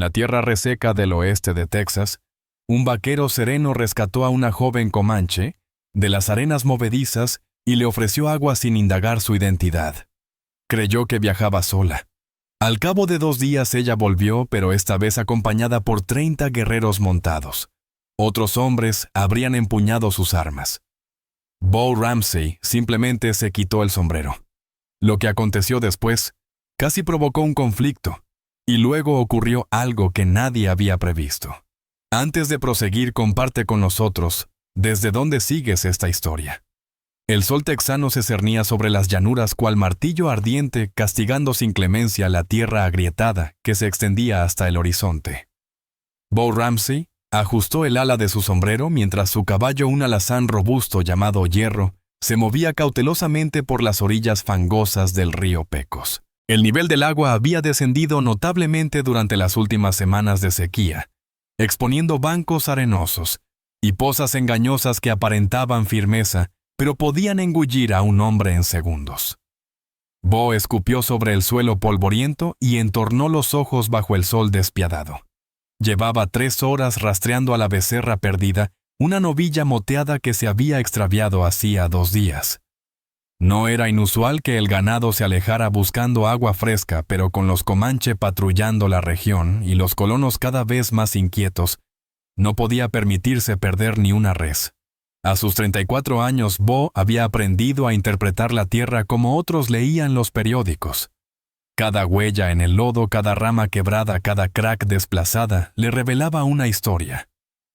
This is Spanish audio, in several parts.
la tierra reseca del oeste de Texas, un vaquero sereno rescató a una joven comanche de las arenas movedizas y le ofreció agua sin indagar su identidad. Creyó que viajaba sola. Al cabo de 2 días ella volvió, pero esta vez acompañada por 30 guerreros montados. Otros hombres habrían empuñado sus armas. Bo Ramsey simplemente se quitó el sombrero. Lo que aconteció después casi provocó un conflicto, y luego ocurrió algo que nadie había previsto. Antes de proseguir, comparte con nosotros desde dónde sigues esta historia. El sol texano se cernía sobre las llanuras cual martillo ardiente, castigando sin clemencia la tierra agrietada que se extendía hasta el horizonte. Bo Ramsey ajustó el ala de su sombrero mientras su caballo, un alazán robusto llamado Hierro, se movía cautelosamente por las orillas fangosas del río Pecos. El nivel del agua había descendido notablemente durante las últimas semanas de sequía, exponiendo bancos arenosos y pozas engañosas que aparentaban firmeza, pero podían engullir a un hombre en segundos. Bo escupió sobre el suelo polvoriento y entornó los ojos bajo el sol despiadado. Llevaba 3 horas rastreando a la becerra perdida, una novilla moteada que se había extraviado hacía 2 días. No era inusual que el ganado se alejara buscando agua fresca, pero con los comanche patrullando la región y los colonos cada vez más inquietos, no podía permitirse perder ni una res. A sus 34 años, Bo había aprendido a interpretar la tierra como otros leían los periódicos. Cada huella en el lodo, cada rama quebrada, cada crack desplazada, le revelaba una historia.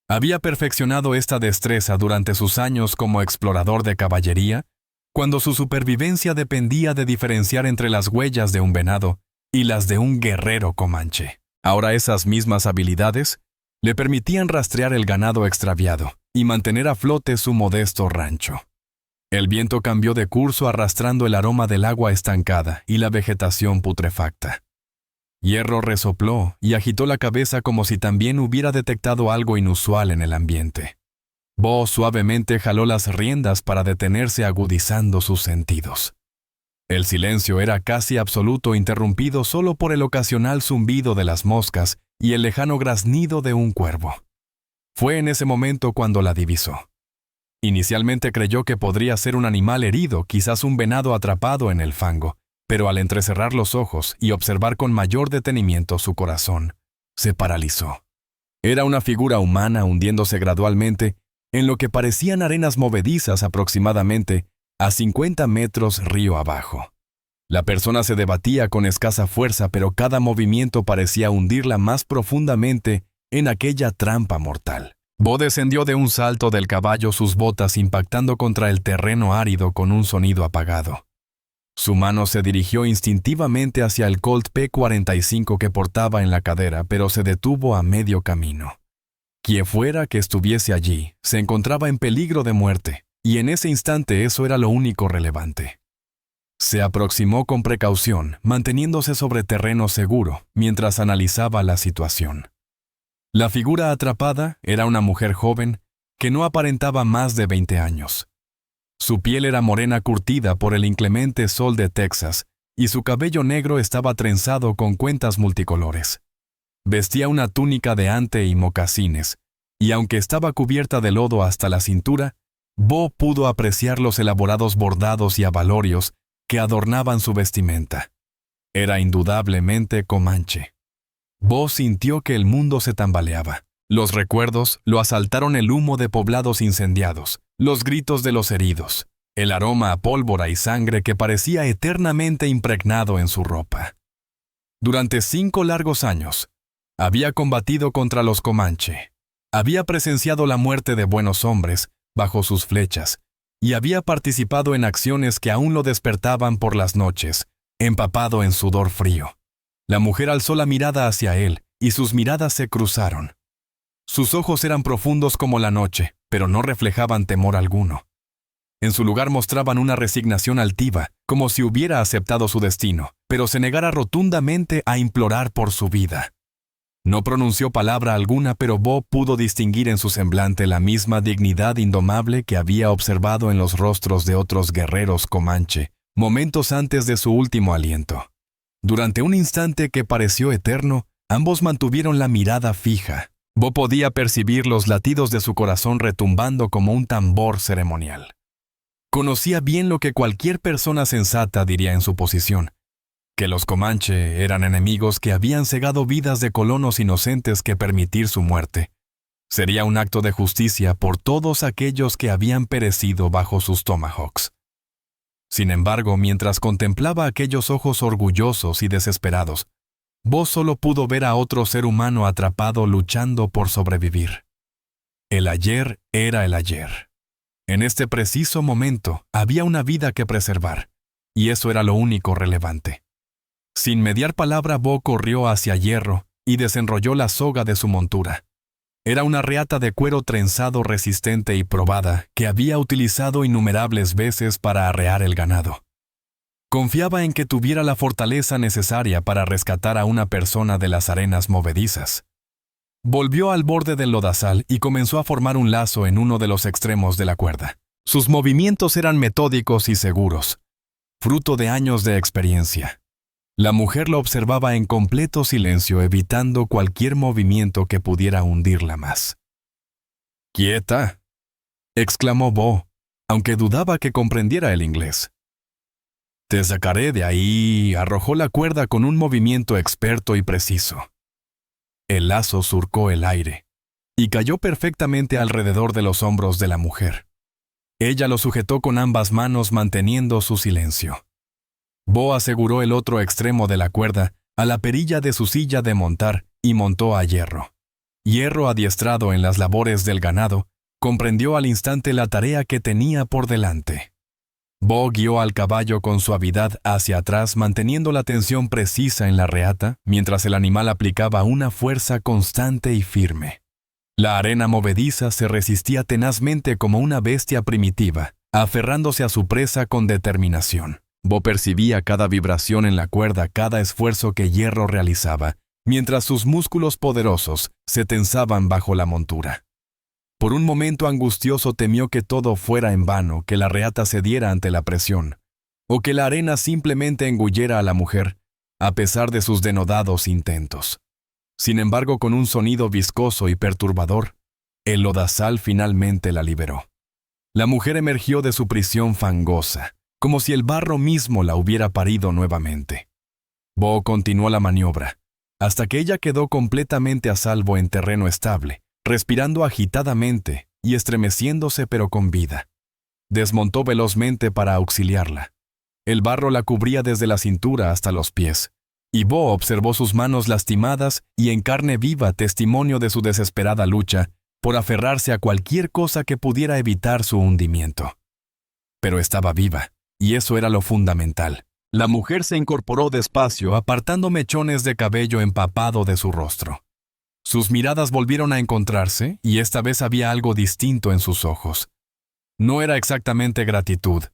Había perfeccionado esta destreza durante sus años como explorador de caballería, cuando su supervivencia dependía de diferenciar entre las huellas de un venado y las de un guerrero comanche. Ahora esas mismas habilidades le permitían rastrear el ganado extraviado y mantener a flote su modesto rancho. El viento cambió de curso arrastrando el aroma del agua estancada y la vegetación putrefacta. Hierro resopló y agitó la cabeza como si también hubiera detectado algo inusual en el ambiente. Bo suavemente jaló las riendas para detenerse, agudizando sus sentidos. El silencio era casi absoluto, interrumpido solo por el ocasional zumbido de las moscas y el lejano graznido de un cuervo. Fue en ese momento cuando la divisó. Inicialmente creyó que podría ser un animal herido, quizás un venado atrapado en el fango, pero al entrecerrar los ojos y observar con mayor detenimiento su corazón, se paralizó. Era una figura humana hundiéndose gradualmente en lo que parecían arenas movedizas aproximadamente a 50 metros río abajo. La persona se debatía con escasa fuerza, pero cada movimiento parecía hundirla más profundamente en aquella trampa mortal. Bo descendió de un salto del caballo, sus botas impactando contra el terreno árido con un sonido apagado. Su mano se dirigió instintivamente hacia el Colt P-45 que portaba en la cadera, pero se detuvo a medio camino. Quien fuera que estuviese allí, se encontraba en peligro de muerte, y en ese instante eso era lo único relevante. Se aproximó con precaución, manteniéndose sobre terreno seguro, mientras analizaba la situación. La figura atrapada era una mujer joven que no aparentaba más de 20 años. Su piel era morena curtida por el inclemente sol de Texas, y su cabello negro estaba trenzado con cuentas multicolores. Vestía una túnica de ante y mocasines, y aunque estaba cubierta de lodo hasta la cintura, Bo pudo apreciar los elaborados bordados y abalorios que adornaban su vestimenta. Era indudablemente comanche. Bo sintió que el mundo se tambaleaba. Los recuerdos lo asaltaron: el humo de poblados incendiados, los gritos de los heridos, el aroma a pólvora y sangre que parecía eternamente impregnado en su ropa. Durante 5 largos años, había combatido contra los comanche, había presenciado la muerte de buenos hombres bajo sus flechas, y había participado en acciones que aún lo despertaban por las noches, empapado en sudor frío. La mujer alzó la mirada hacia él, y sus miradas se cruzaron. Sus ojos eran profundos como la noche, pero no reflejaban temor alguno. En su lugar mostraban una resignación altiva, como si hubiera aceptado su destino, pero se negara rotundamente a implorar por su vida. No pronunció palabra alguna, pero Bo pudo distinguir en su semblante la misma dignidad indomable que había observado en los rostros de otros guerreros comanche, momentos antes de su último aliento. Durante un instante que pareció eterno, Ambos mantuvieron la mirada fija. Bo podía percibir los latidos de su corazón retumbando como un tambor ceremonial. Conocía bien lo que cualquier persona sensata diría en su posición, que los Comanche eran enemigos que habían cegado vidas de colonos inocentes que permitir su muerte sería un acto de justicia por todos aquellos que habían perecido bajo sus tomahawks. Sin embargo, mientras contemplaba aquellos ojos orgullosos y desesperados, Bo solo pudo ver a otro ser humano atrapado luchando por sobrevivir. El ayer era el ayer. En este preciso momento había una vida que preservar, y eso era lo único relevante. Sin mediar palabra, Bo corrió hacia Hierro y desenrolló la soga de su montura. Era una reata de cuero trenzado resistente y probada que había utilizado innumerables veces para arrear el ganado. Confiaba en que tuviera la fortaleza necesaria para rescatar a una persona de las arenas movedizas. Volvió al borde del lodazal y comenzó a formar un lazo en uno de los extremos de la cuerda. Sus movimientos eran metódicos y seguros, fruto de años de experiencia. La mujer lo observaba en completo silencio, evitando cualquier movimiento que pudiera hundirla más. «¡Quieta!», exclamó Bo, aunque dudaba que comprendiera el inglés. «Te sacaré de ahí», arrojó la cuerda con un movimiento experto y preciso. El lazo surcó el aire y cayó perfectamente alrededor de los hombros de la mujer. Ella lo sujetó con ambas manos manteniendo su silencio. Bo aseguró el otro extremo de la cuerda a la perilla de su silla de montar y montó a Hierro. Hierro, adiestrado en las labores del ganado, comprendió al instante la tarea que tenía por delante. Bo guió al caballo con suavidad hacia atrás, manteniendo la tensión precisa en la reata, mientras el animal aplicaba una fuerza constante y firme. La arena movediza se resistía tenazmente como una bestia primitiva, aferrándose a su presa con determinación. Bo percibía cada vibración en la cuerda, cada esfuerzo que Hierro realizaba, mientras sus músculos poderosos se tensaban bajo la montura. Por un momento angustioso temió que todo fuera en vano, que la reata cediera ante la presión, o que la arena simplemente engullera a la mujer, a pesar de sus denodados intentos. Sin embargo, con un sonido viscoso y perturbador, el lodazal finalmente la liberó. La mujer emergió de su prisión fangosa, como si el barro mismo la hubiera parido nuevamente. Bo continuó la maniobra, hasta que ella quedó completamente a salvo en terreno estable, respirando agitadamente y estremeciéndose pero con vida. Desmontó velozmente para auxiliarla. El barro la cubría desde la cintura hasta los pies, y Bo observó sus manos lastimadas y en carne viva testimonio de su desesperada lucha por aferrarse a cualquier cosa que pudiera evitar su hundimiento. Pero estaba viva, y eso era lo fundamental. La mujer se incorporó despacio, apartando mechones de cabello empapado de su rostro. Sus miradas volvieron a encontrarse, y esta vez había algo distinto en sus ojos. No era exactamente gratitud,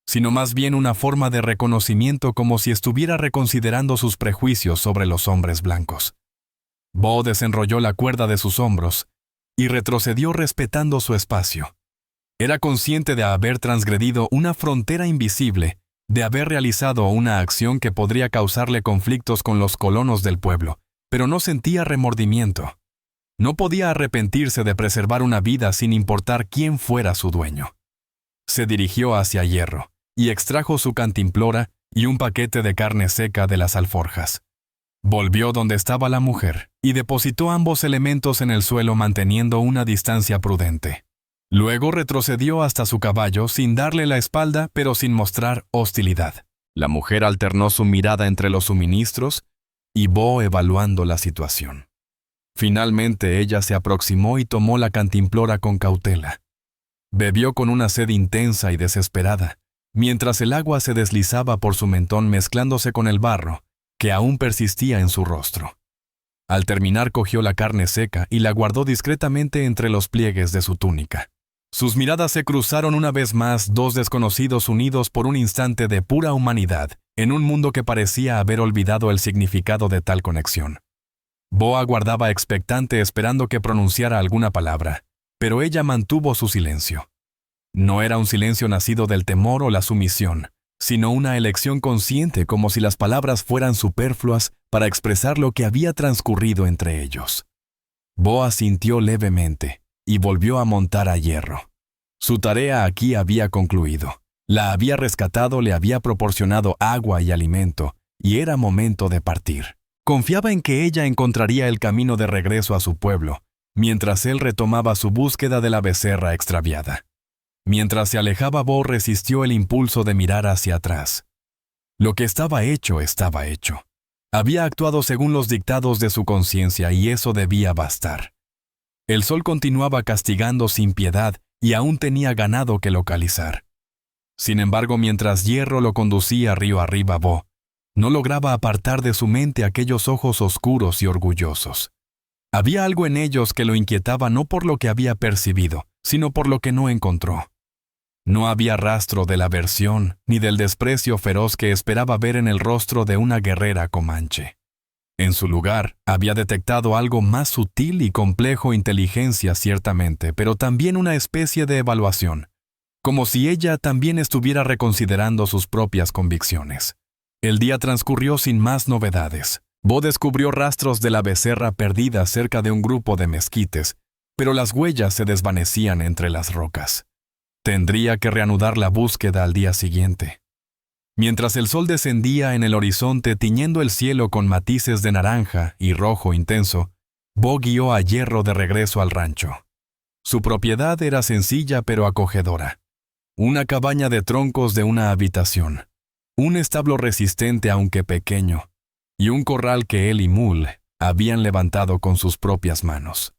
sino más bien una forma de reconocimiento, como si estuviera reconsiderando sus prejuicios sobre los hombres blancos. Bo desenrolló la cuerda de sus hombros y retrocedió respetando su espacio. Era consciente de haber transgredido una frontera invisible, de haber realizado una acción que podría causarle conflictos con los colonos del pueblo, pero no sentía remordimiento. No podía arrepentirse de preservar una vida sin importar quién fuera su dueño. Se dirigió hacia Hierro y extrajo su cantimplora y un paquete de carne seca de las alforjas. Volvió donde estaba la mujer y depositó ambos elementos en el suelo manteniendo una distancia prudente. Luego retrocedió hasta su caballo sin darle la espalda pero sin mostrar hostilidad. La mujer alternó su mirada entre los suministros y Bo evaluando la situación. Finalmente ella se aproximó y tomó la cantimplora con cautela. Bebió con una sed intensa y desesperada, mientras el agua se deslizaba por su mentón mezclándose con el barro, que aún persistía en su rostro. Al terminar cogió la carne seca y la guardó discretamente entre los pliegues de su túnica. Sus miradas se cruzaron una vez más, dos desconocidos unidos por un instante de pura humanidad, en un mundo que parecía haber olvidado el significado de tal conexión. Bo aguardaba expectante esperando que pronunciara alguna palabra, pero ella mantuvo su silencio. No era un silencio nacido del temor o la sumisión, sino una elección consciente, como si las palabras fueran superfluas para expresar lo que había transcurrido entre ellos. Bo asintió levemente y volvió a montar a Hierro. Su tarea aquí había concluido. La había rescatado, le había proporcionado agua y alimento, y era momento de partir. Confiaba en que ella encontraría el camino de regreso a su pueblo, mientras él retomaba su búsqueda de la becerra extraviada. Mientras se alejaba, Bo resistió el impulso de mirar hacia atrás. Lo que estaba hecho, estaba hecho. Había actuado según los dictados de su conciencia y eso debía bastar. El sol continuaba castigando sin piedad y aún tenía ganado que localizar. Sin embargo, mientras Hierro lo conducía río arriba, Bo no lograba apartar de su mente aquellos ojos oscuros y orgullosos. Había algo en ellos que lo inquietaba no por lo que había percibido, sino por lo que no encontró. No había rastro de la aversión ni del desprecio feroz que esperaba ver en el rostro de una guerrera comanche. En su lugar, había detectado algo más sutil y complejo: inteligencia ciertamente, pero también una especie de evaluación, como si ella también estuviera reconsiderando sus propias convicciones. El día transcurrió sin más novedades. Bo descubrió rastros de la becerra perdida cerca de un grupo de mezquites, pero las huellas se desvanecían entre las rocas. Tendría que reanudar la búsqueda al día siguiente. Mientras el sol descendía en el horizonte tiñendo el cielo con matices de naranja y rojo intenso, Bo guió a Hierro de regreso al rancho. Su propiedad era sencilla pero acogedora. Una cabaña de troncos de una habitación, un establo resistente aunque pequeño, y un corral que él y Mul habían levantado con sus propias manos.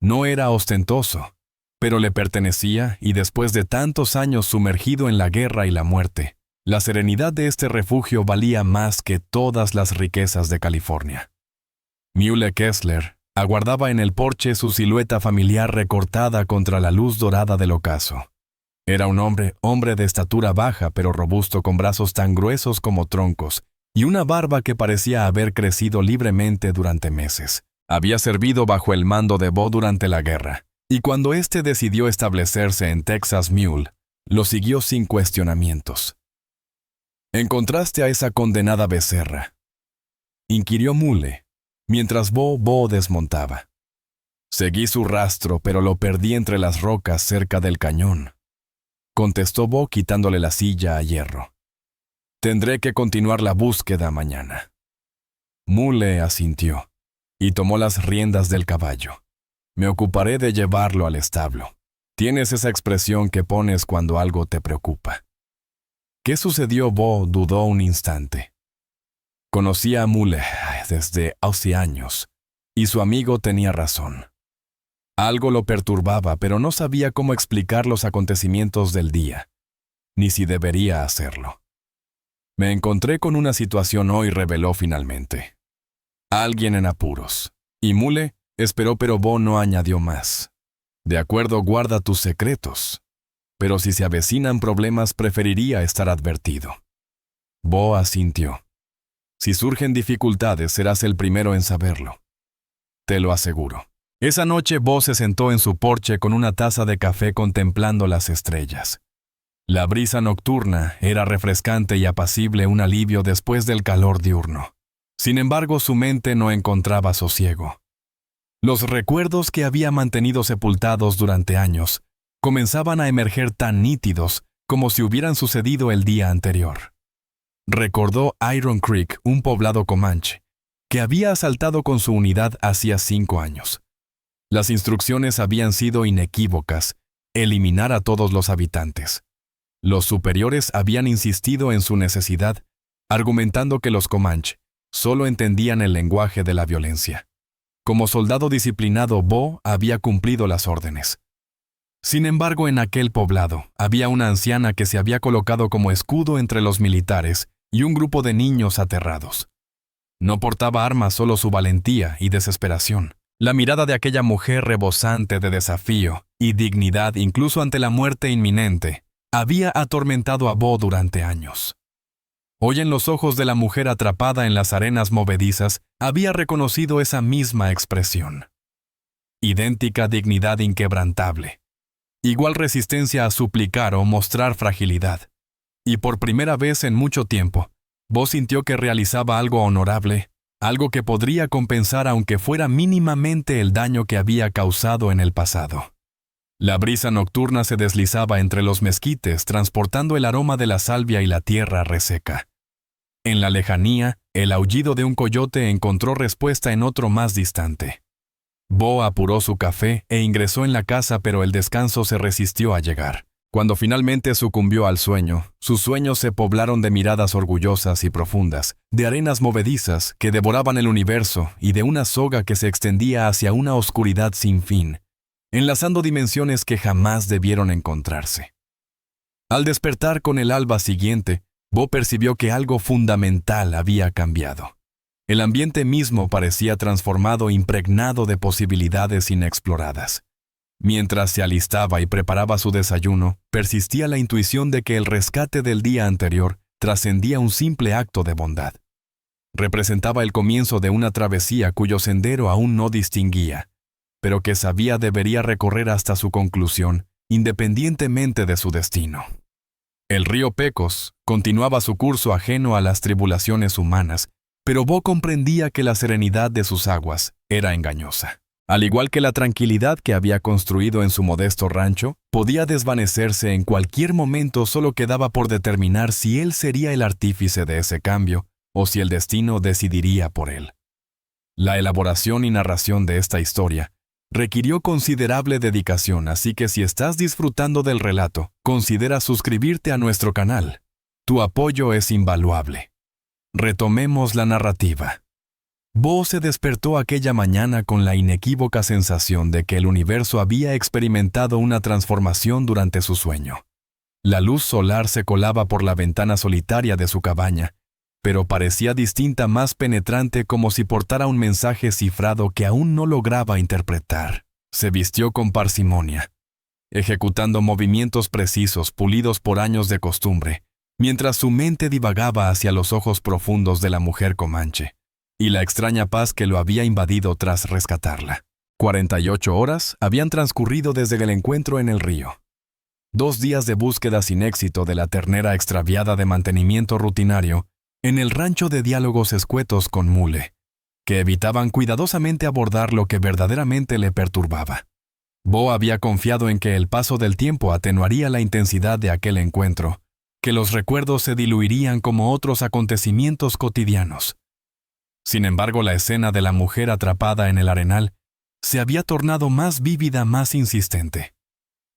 No era ostentoso, pero le pertenecía, y después de tantos años sumergido en la guerra y la muerte, la serenidad de este refugio valía más que todas las riquezas de California. Mule Kessler aguardaba en el porche, su silueta familiar recortada contra la luz dorada del ocaso. Era un hombre de estatura baja pero robusto, con brazos tan gruesos como troncos, y una barba que parecía haber crecido libremente durante meses. Había servido bajo el mando de Bo durante la guerra, y cuando éste decidió establecerse en Texas, Mule lo siguió sin cuestionamientos. «¿Encontraste a esa condenada becerra?», inquirió Mule, mientras Bo desmontaba. «Seguí su rastro, pero lo perdí entre las rocas cerca del cañón», contestó Bo quitándole la silla a Hierro. «Tendré que continuar la búsqueda mañana». Mule asintió y tomó las riendas del caballo. «Me ocuparé de llevarlo al establo. Tienes esa expresión que pones cuando algo te preocupa». ¿Qué sucedió? Bo dudó un instante. Conocía a Mule desde hace años, y su amigo tenía razón. Algo lo perturbaba, pero no sabía cómo explicar los acontecimientos del día, ni si debería hacerlo. «Me encontré con una situación hoy», reveló finalmente. «Alguien en apuros». Y Mule esperó, pero Bo no añadió más. «De acuerdo, guarda tus secretos. Pero si se avecinan problemas, preferiría estar advertido». Bo asintió. «Si surgen dificultades, serás el primero en saberlo. Te lo aseguro». Esa noche Bo se sentó en su porche con una taza de café contemplando las estrellas. La brisa nocturna era refrescante y apacible, un alivio después del calor diurno. Sin embargo, su mente no encontraba sosiego. Los recuerdos que había mantenido sepultados durante años comenzaban a emerger tan nítidos como si hubieran sucedido el día anterior. Recordó Iron Creek, un poblado comanche, que había asaltado con su unidad hacía 5 años. Las instrucciones habían sido inequívocas: eliminar a todos los habitantes. Los superiores habían insistido en su necesidad, argumentando que los comanche solo entendían el lenguaje de la violencia. Como soldado disciplinado, Bo había cumplido las órdenes. Sin embargo, en aquel poblado había una anciana que se había colocado como escudo entre los militares y un grupo de niños aterrados. No portaba armas, solo su valentía y desesperación. La mirada de aquella mujer, rebosante de desafío y dignidad incluso ante la muerte inminente, había atormentado a Bo durante años. Hoy, en los ojos de la mujer atrapada en las arenas movedizas, había reconocido esa misma expresión. Idéntica dignidad inquebrantable. Igual resistencia a suplicar o mostrar fragilidad. Y por primera vez en mucho tiempo, Bo sintió que realizaba algo honorable, algo que podría compensar aunque fuera mínimamente el daño que había causado en el pasado. La brisa nocturna se deslizaba entre los mezquites, transportando el aroma de la salvia y la tierra reseca. En la lejanía, el aullido de un coyote encontró respuesta en otro más distante. Bo apuró su café e ingresó en la casa, pero el descanso se resistió a llegar. Cuando finalmente sucumbió al sueño, sus sueños se poblaron de miradas orgullosas y profundas, de arenas movedizas que devoraban el universo y de una soga que se extendía hacia una oscuridad sin fin, enlazando dimensiones que jamás debieron encontrarse. Al despertar con el alba siguiente, Bo percibió que algo fundamental había cambiado. El ambiente mismo parecía transformado, impregnado de posibilidades inexploradas. Mientras se alistaba y preparaba su desayuno, persistía la intuición de que el rescate del día anterior trascendía un simple acto de bondad. Representaba el comienzo de una travesía cuyo sendero aún no distinguía, pero que sabía debería recorrer hasta su conclusión, independientemente de su destino. El río Pecos continuaba su curso ajeno a las tribulaciones humanas, pero Bo comprendía que la serenidad de sus aguas era engañosa. Al igual que la tranquilidad que había construido en su modesto rancho, podía desvanecerse en cualquier momento. Solo quedaba por determinar si él sería el artífice de ese cambio o si el destino decidiría por él. La elaboración y narración de esta historia requirió considerable dedicación, así que si estás disfrutando del relato, considera suscribirte a nuestro canal. Tu apoyo es invaluable. Retomemos la narrativa. Bo se despertó aquella mañana con la inequívoca sensación de que el universo había experimentado una transformación durante su sueño. La luz solar se colaba por la ventana solitaria de su cabaña, pero parecía distinta, más penetrante, como si portara un mensaje cifrado que aún no lograba interpretar. Se vistió con parsimonia, ejecutando movimientos precisos pulidos por años de costumbre, mientras su mente divagaba hacia los ojos profundos de la mujer comanche y la extraña paz que lo había invadido tras rescatarla. 48 horas habían transcurrido desde el encuentro en el río. 2 días de búsqueda sin éxito de la ternera extraviada, de mantenimiento rutinario en el rancho, de diálogos escuetos con Mule, que evitaban cuidadosamente abordar lo que verdaderamente le perturbaba. Bo había confiado en que el paso del tiempo atenuaría la intensidad de aquel encuentro, que los recuerdos se diluirían como otros acontecimientos cotidianos. Sin embargo, la escena de la mujer atrapada en el arenal se había tornado más vívida, más insistente.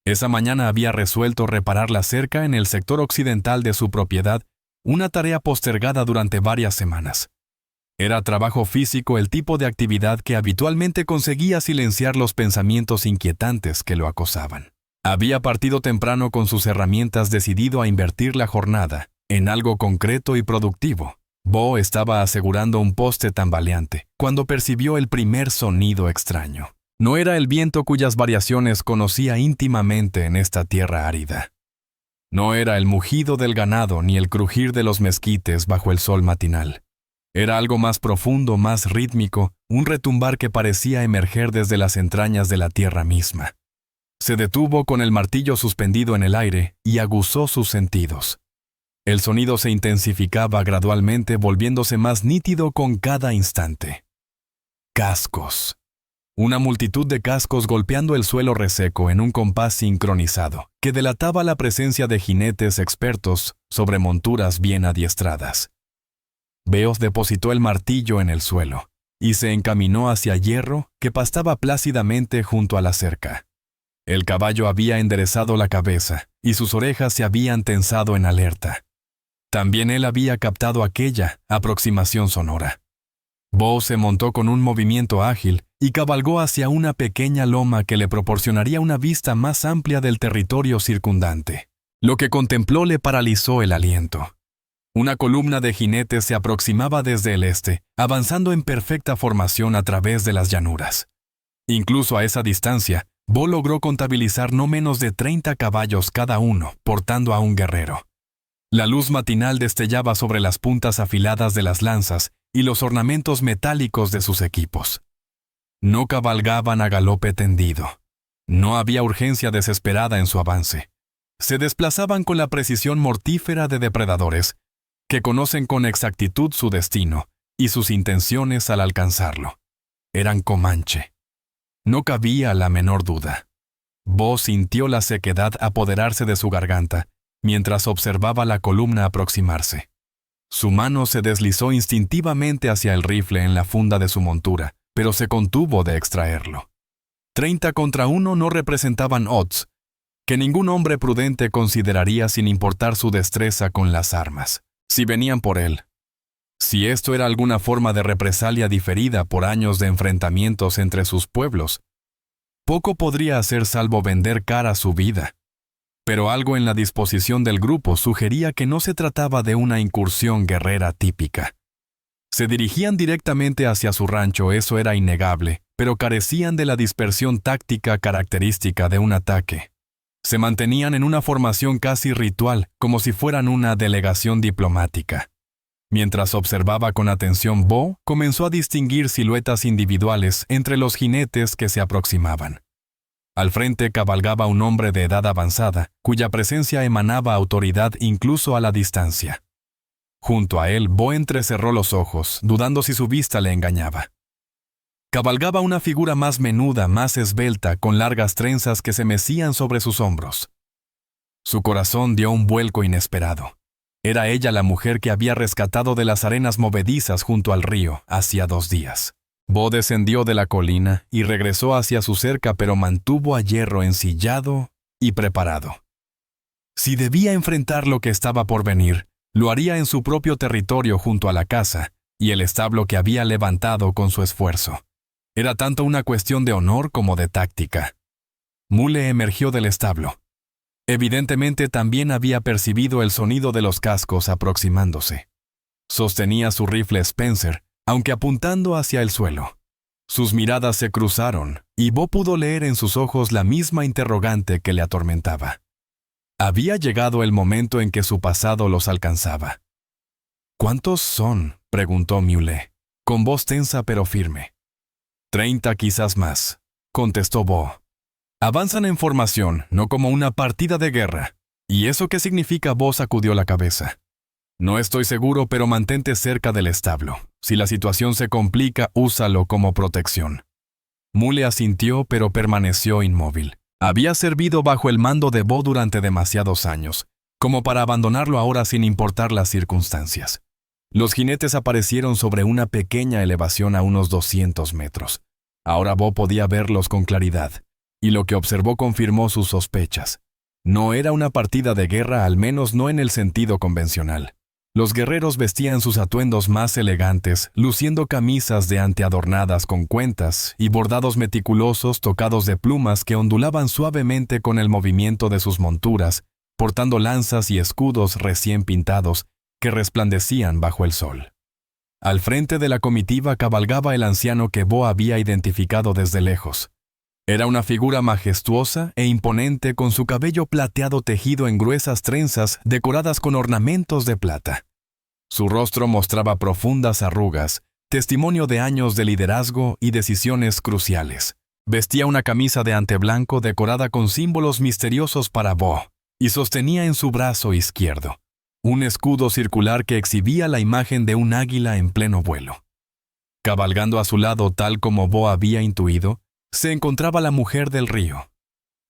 Esa mañana había resuelto reparar la cerca en el sector occidental de su propiedad, una tarea postergada durante varias semanas. Era trabajo físico, el tipo de actividad que habitualmente conseguía silenciar los pensamientos inquietantes que lo acosaban. Había partido temprano con sus herramientas, decidido a invertir la jornada en algo concreto y productivo. Bo estaba asegurando un poste tambaleante cuando percibió el primer sonido extraño. No era el viento, cuyas variaciones conocía íntimamente en esta tierra árida. No era el mugido del ganado ni el crujir de los mezquites bajo el sol matinal. Era algo más profundo, más rítmico, un retumbar que parecía emerger desde las entrañas de la tierra misma. Se detuvo con el martillo suspendido en el aire y aguzó sus sentidos. El sonido se intensificaba gradualmente, volviéndose más nítido con cada instante. Cascos. Una multitud de cascos golpeando el suelo reseco en un compás sincronizado, que delataba la presencia de jinetes expertos sobre monturas bien adiestradas. Beos depositó el martillo en el suelo y se encaminó hacia Hierro, que pastaba plácidamente junto a la cerca. El caballo había enderezado la cabeza y sus orejas se habían tensado en alerta. También él había captado aquella aproximación sonora. Bo se montó con un movimiento ágil y cabalgó hacia una pequeña loma que le proporcionaría una vista más amplia del territorio circundante. Lo que contempló le paralizó el aliento. Una columna de jinetes se aproximaba desde el este, avanzando en perfecta formación a través de las llanuras. Incluso a esa distancia, Bo logró contabilizar no menos de 30 caballos cada uno, portando a un guerrero. La luz matinal destellaba sobre las puntas afiladas de las lanzas y los ornamentos metálicos de sus equipos. No cabalgaban a galope tendido. No había urgencia desesperada en su avance. se desplazaban con la precisión mortífera de depredadores, que conocen con exactitud su destino y sus intenciones al alcanzarlo. Eran Comanche. No cabía la menor duda. Bo sintió la sequedad apoderarse de su garganta mientras observaba la columna aproximarse. Su mano se deslizó instintivamente hacia el rifle en la funda de su montura, pero se contuvo de extraerlo. 30 contra 1 no representaban odds que ningún hombre prudente consideraría sin importar su destreza con las armas, si venían por él. Si esto era alguna forma de represalia diferida por años de enfrentamientos entre sus pueblos, poco podría hacer salvo vender cara su vida. Pero algo en la disposición del grupo sugería que no se trataba de una incursión guerrera típica. Se dirigían directamente hacia su rancho, eso era innegable, pero carecían de la dispersión táctica característica de un ataque. Se mantenían en una formación casi ritual, como si fueran una delegación diplomática. Mientras observaba con atención, Bo comenzó a distinguir siluetas individuales entre los jinetes que se aproximaban. Al frente cabalgaba un hombre de edad avanzada, cuya presencia emanaba autoridad incluso a la distancia. Junto a él, Bo entrecerró los ojos, dudando si su vista le engañaba. Cabalgaba una figura más menuda, más esbelta, con largas trenzas que se mecían sobre sus hombros. Su corazón dio un vuelco inesperado. Era ella la mujer que había rescatado de las arenas movedizas junto al río hacía 2 días. Bo descendió de la colina y regresó hacia su cerca, pero mantuvo a Hierro ensillado y preparado. Si debía enfrentar lo que estaba por venir, lo haría en su propio territorio junto a la casa y el establo que había levantado con su esfuerzo. Era tanto una cuestión de honor como de táctica. Mule emergió del establo. Evidentemente también había percibido el sonido de los cascos aproximándose. Sostenía su rifle Spencer, aunque apuntando hacia el suelo. Sus miradas se cruzaron, y Bo pudo leer en sus ojos la misma interrogante que le atormentaba. Había llegado el momento en que su pasado los alcanzaba. ¿Cuántos son?, preguntó Mule, con voz tensa pero firme. 30 quizás más, contestó Bo. Avanzan en formación, no como una partida de guerra. ¿Y eso qué significa? Bo sacudió la cabeza. No estoy seguro, pero mantente cerca del establo. Si la situación se complica, úsalo como protección. Mule asintió, pero permaneció inmóvil. Había servido bajo el mando de Bo durante demasiados años, como para abandonarlo ahora sin importar las circunstancias. Los jinetes aparecieron sobre una pequeña elevación a unos 200 metros. Ahora Bo podía verlos con claridad, y lo que observó confirmó sus sospechas. No era una partida de guerra, al menos no en el sentido convencional. Los guerreros vestían sus atuendos más elegantes, luciendo camisas de ante adornadas con cuentas y bordados meticulosos tocados de plumas que ondulaban suavemente con el movimiento de sus monturas, portando lanzas y escudos recién pintados que resplandecían bajo el sol. Al frente de la comitiva cabalgaba el anciano que Bo había identificado desde lejos. Era una figura majestuosa e imponente con su cabello plateado tejido en gruesas trenzas decoradas con ornamentos de plata. Su rostro mostraba profundas arrugas, testimonio de años de liderazgo y decisiones cruciales. Vestía una camisa de ante blanco decorada con símbolos misteriosos para Bo y sostenía en su brazo izquierdo un escudo circular que exhibía la imagen de un águila en pleno vuelo. Cabalgando a su lado tal como Bo había intuido, se encontraba la mujer del río.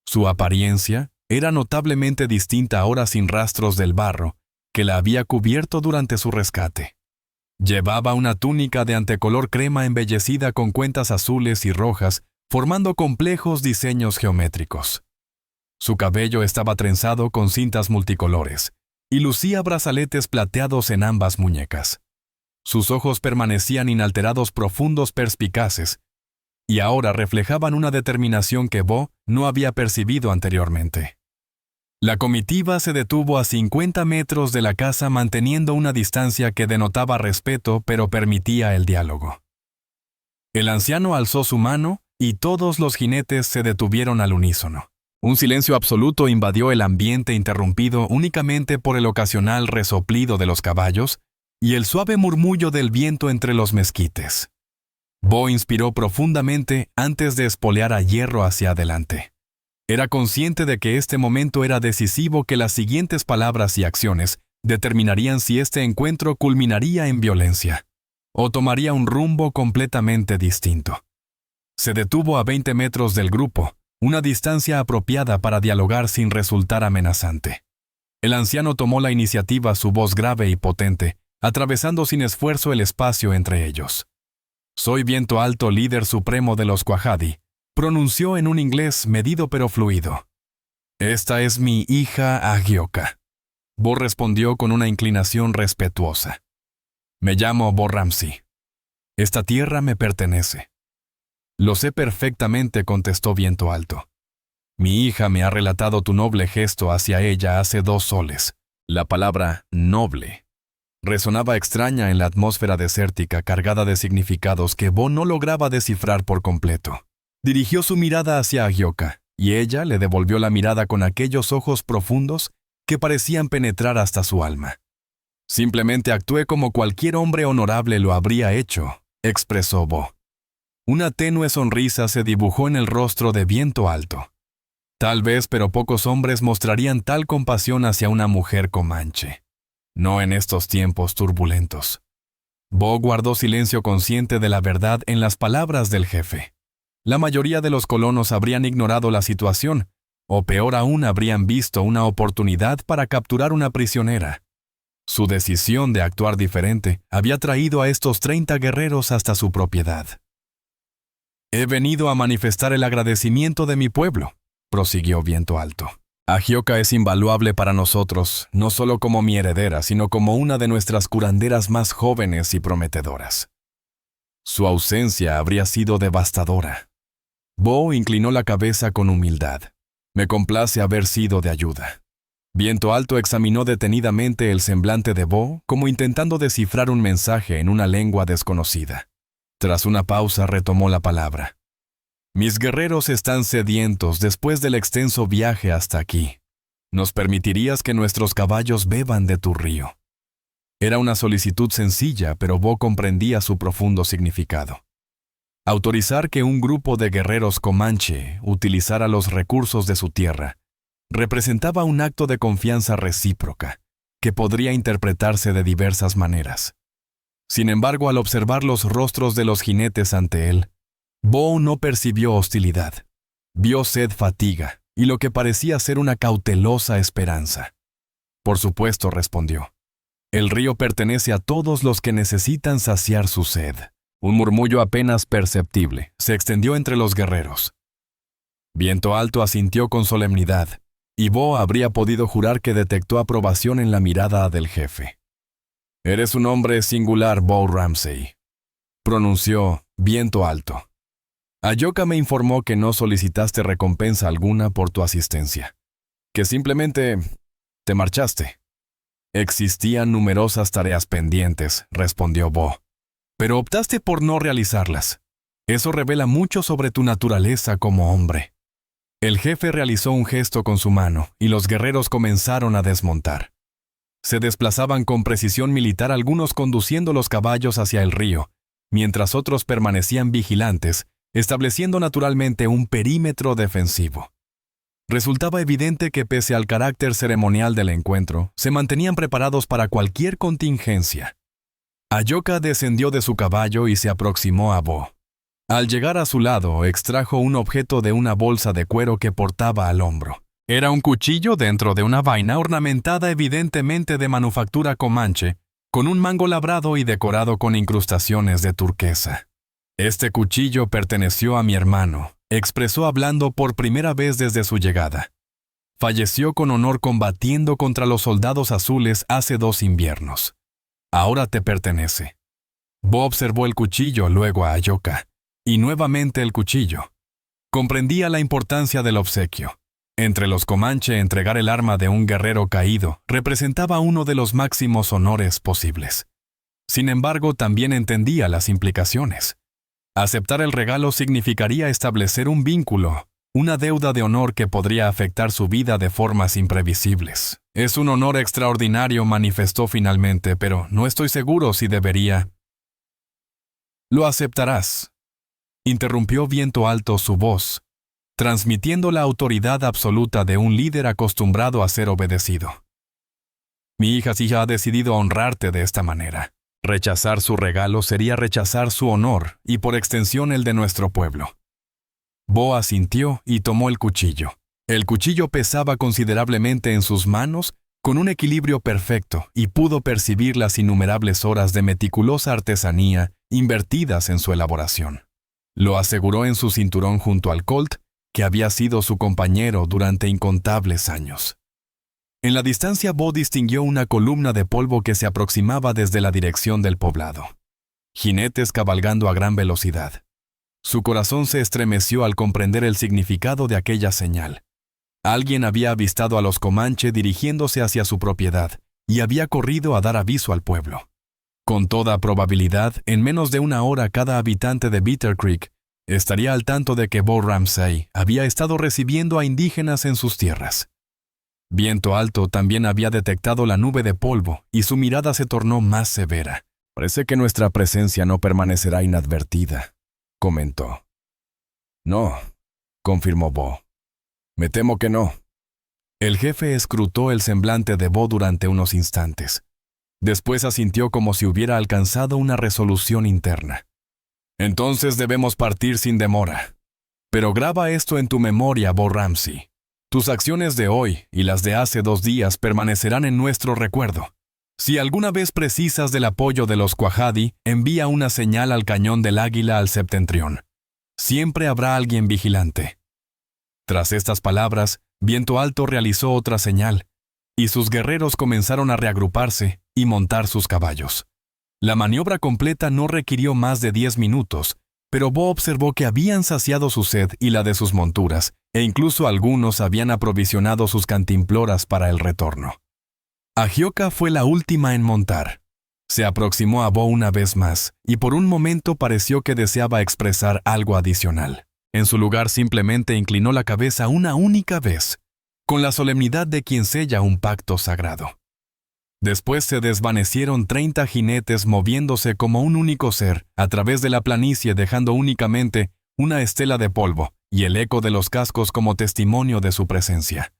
Su apariencia era notablemente distinta ahora sin rastros del barro que la había cubierto durante su rescate. Llevaba una túnica de antecolor crema embellecida con cuentas azules y rojas, formando complejos diseños geométricos. Su cabello estaba trenzado con cintas multicolores y lucía brazaletes plateados en ambas muñecas. Sus ojos permanecían inalterados, profundos, perspicaces, y ahora reflejaban una determinación que Bo no había percibido anteriormente. La comitiva se detuvo a 50 metros de la casa manteniendo una distancia que denotaba respeto pero permitía el diálogo. El anciano alzó su mano y todos los jinetes se detuvieron al unísono. Un silencio absoluto invadió el ambiente, interrumpido únicamente por el ocasional resoplido de los caballos y el suave murmullo del viento entre los mezquites. Bo inspiró profundamente antes de espolear a Hierro hacia adelante. Era consciente de que este momento era decisivo, que las siguientes palabras y acciones determinarían si este encuentro culminaría en violencia o tomaría un rumbo completamente distinto. Se detuvo a 20 metros del grupo, una distancia apropiada para dialogar sin resultar amenazante. El anciano tomó la iniciativa, su voz grave y potente, atravesando sin esfuerzo el espacio entre ellos. «Soy Viento Alto, líder supremo de los Quahadi», pronunció en un inglés medido pero fluido. «Esta es mi hija Agioka». Bo respondió con una inclinación respetuosa. «Me llamo Bo Ramsey. Esta tierra me pertenece». «Lo sé perfectamente», contestó Viento Alto. «Mi hija me ha relatado tu noble gesto hacia ella hace 2 soles». La palabra «noble» resonaba extraña en la atmósfera desértica, cargada de significados que Bo no lograba descifrar por completo. Dirigió su mirada hacia Agioka, y ella le devolvió la mirada con aquellos ojos profundos que parecían penetrar hasta su alma. «Simplemente actué como cualquier hombre honorable lo habría hecho», expresó Bo. Una tenue sonrisa se dibujó en el rostro de Viento Alto. Tal vez, pero pocos hombres mostrarían tal compasión hacia una mujer comanche. No en estos tiempos turbulentos. Bo guardó silencio, consciente de la verdad en las palabras del jefe. La mayoría de los colonos habrían ignorado la situación, o peor aún, habrían visto una oportunidad para capturar una prisionera. Su decisión de actuar diferente había traído a estos 30 guerreros hasta su propiedad. «He venido a manifestar el agradecimiento de mi pueblo», prosiguió Viento Alto. «Agioka es invaluable para nosotros, no solo como mi heredera, sino como una de nuestras curanderas más jóvenes y prometedoras. Su ausencia habría sido devastadora». Bo inclinó la cabeza con humildad. «Me complace haber sido de ayuda». Viento Alto examinó detenidamente el semblante de Bo, como intentando descifrar un mensaje en una lengua desconocida. Tras una pausa retomó la palabra. «Mis guerreros están sedientos después del extenso viaje hasta aquí. ¿Nos permitirías que nuestros caballos beban de tu río?» Era una solicitud sencilla, pero Bo comprendía su profundo significado. Autorizar que un grupo de guerreros comanche utilizara los recursos de su tierra representaba un acto de confianza recíproca, que podría interpretarse de diversas maneras. Sin embargo, al observar los rostros de los jinetes ante él, Bo no percibió hostilidad. Vio sed, fatiga y lo que parecía ser una cautelosa esperanza. «Por supuesto», respondió. «El río pertenece a todos los que necesitan saciar su sed». Un murmullo apenas perceptible se extendió entre los guerreros. Viento Alto asintió con solemnidad, y Bo habría podido jurar que detectó aprobación en la mirada del jefe. «Eres un hombre singular, Bo Ramsey», pronunció Viento Alto. «Agioka me informó que no solicitaste recompensa alguna por tu asistencia, que simplemente te marchaste». «Existían numerosas tareas pendientes», respondió Bo, «pero optaste por no realizarlas. Eso revela mucho sobre tu naturaleza como hombre». El jefe realizó un gesto con su mano y los guerreros comenzaron a desmontar. Se desplazaban con precisión militar, algunos conduciendo los caballos hacia el río, mientras otros permanecían vigilantes, estableciendo naturalmente un perímetro defensivo. Resultaba evidente que pese al carácter ceremonial del encuentro, se mantenían preparados para cualquier contingencia. Agioka descendió de su caballo y se aproximó a Bo. Al llegar a su lado, extrajo un objeto de una bolsa de cuero que portaba al hombro. Era un cuchillo dentro de una vaina ornamentada evidentemente de manufactura comanche, con un mango labrado y decorado con incrustaciones de turquesa. «Este cuchillo perteneció a mi hermano», expresó hablando por primera vez desde su llegada. «Falleció con honor combatiendo contra los soldados azules hace 2 inviernos. Ahora te pertenece». Bo observó el cuchillo, luego a Agioka, y nuevamente el cuchillo. Comprendía la importancia del obsequio. Entre los comanche, entregar el arma de un guerrero caído representaba uno de los máximos honores posibles. Sin embargo, también entendía las implicaciones. Aceptar el regalo significaría establecer un vínculo, una deuda de honor que podría afectar su vida de formas imprevisibles. «Es un honor extraordinario», manifestó finalmente, «pero no estoy seguro si debería». «Lo aceptarás», interrumpió Viento Alto, su voz transmitiendo la autoridad absoluta de un líder acostumbrado a ser obedecido. Mi hija Sia ha decidido honrarte de esta manera. Rechazar su regalo sería rechazar su honor y por extensión el de nuestro pueblo. Bo asintió y tomó el cuchillo. El cuchillo pesaba considerablemente en sus manos, con un equilibrio perfecto, y pudo percibir las innumerables horas de meticulosa artesanía invertidas en su elaboración. Lo aseguró en su cinturón junto al Colt, que había sido su compañero durante incontables años. En la distancia, Bo distinguió una columna de polvo que se aproximaba desde la dirección del poblado. Jinetes cabalgando a gran velocidad. Su corazón se estremeció al comprender el significado de aquella señal. Alguien había avistado a los Comanche dirigiéndose hacia su propiedad y había corrido a dar aviso al pueblo. Con toda probabilidad, en menos de una hora cada habitante de Bitter Creek estaría al tanto de que Bo Ramsey había estado recibiendo a indígenas en sus tierras. Viento Alto también había detectado la nube de polvo y su mirada se tornó más severa. «Parece que nuestra presencia no permanecerá inadvertida», comentó. «No», confirmó Bo. «Me temo que no». El jefe escrutó el semblante de Bo durante unos instantes. Después asintió como si hubiera alcanzado una resolución interna. «Entonces debemos partir sin demora. Pero graba esto en tu memoria, Bo Ramsey. Tus acciones de hoy y las de hace 2 días permanecerán en nuestro recuerdo. Si alguna vez precisas del apoyo de los Quajadi, envía una señal al cañón del Águila al septentrión. Siempre habrá alguien vigilante». Tras estas palabras, Viento Alto realizó otra señal, y sus guerreros comenzaron a reagruparse y montar sus caballos. La maniobra completa no requirió más de 10 minutos, pero Bo observó que habían saciado su sed y la de sus monturas, e incluso algunos habían aprovisionado sus cantimploras para el retorno. Agioka fue la última en montar. Se aproximó a Bo una vez más, y por un momento pareció que deseaba expresar algo adicional. En su lugar simplemente inclinó la cabeza una única vez, con la solemnidad de quien sella un pacto sagrado. Después se desvanecieron 30 jinetes moviéndose como un único ser a través de la planicie, dejando únicamente una estela de polvo y el eco de los cascos como testimonio de su presencia.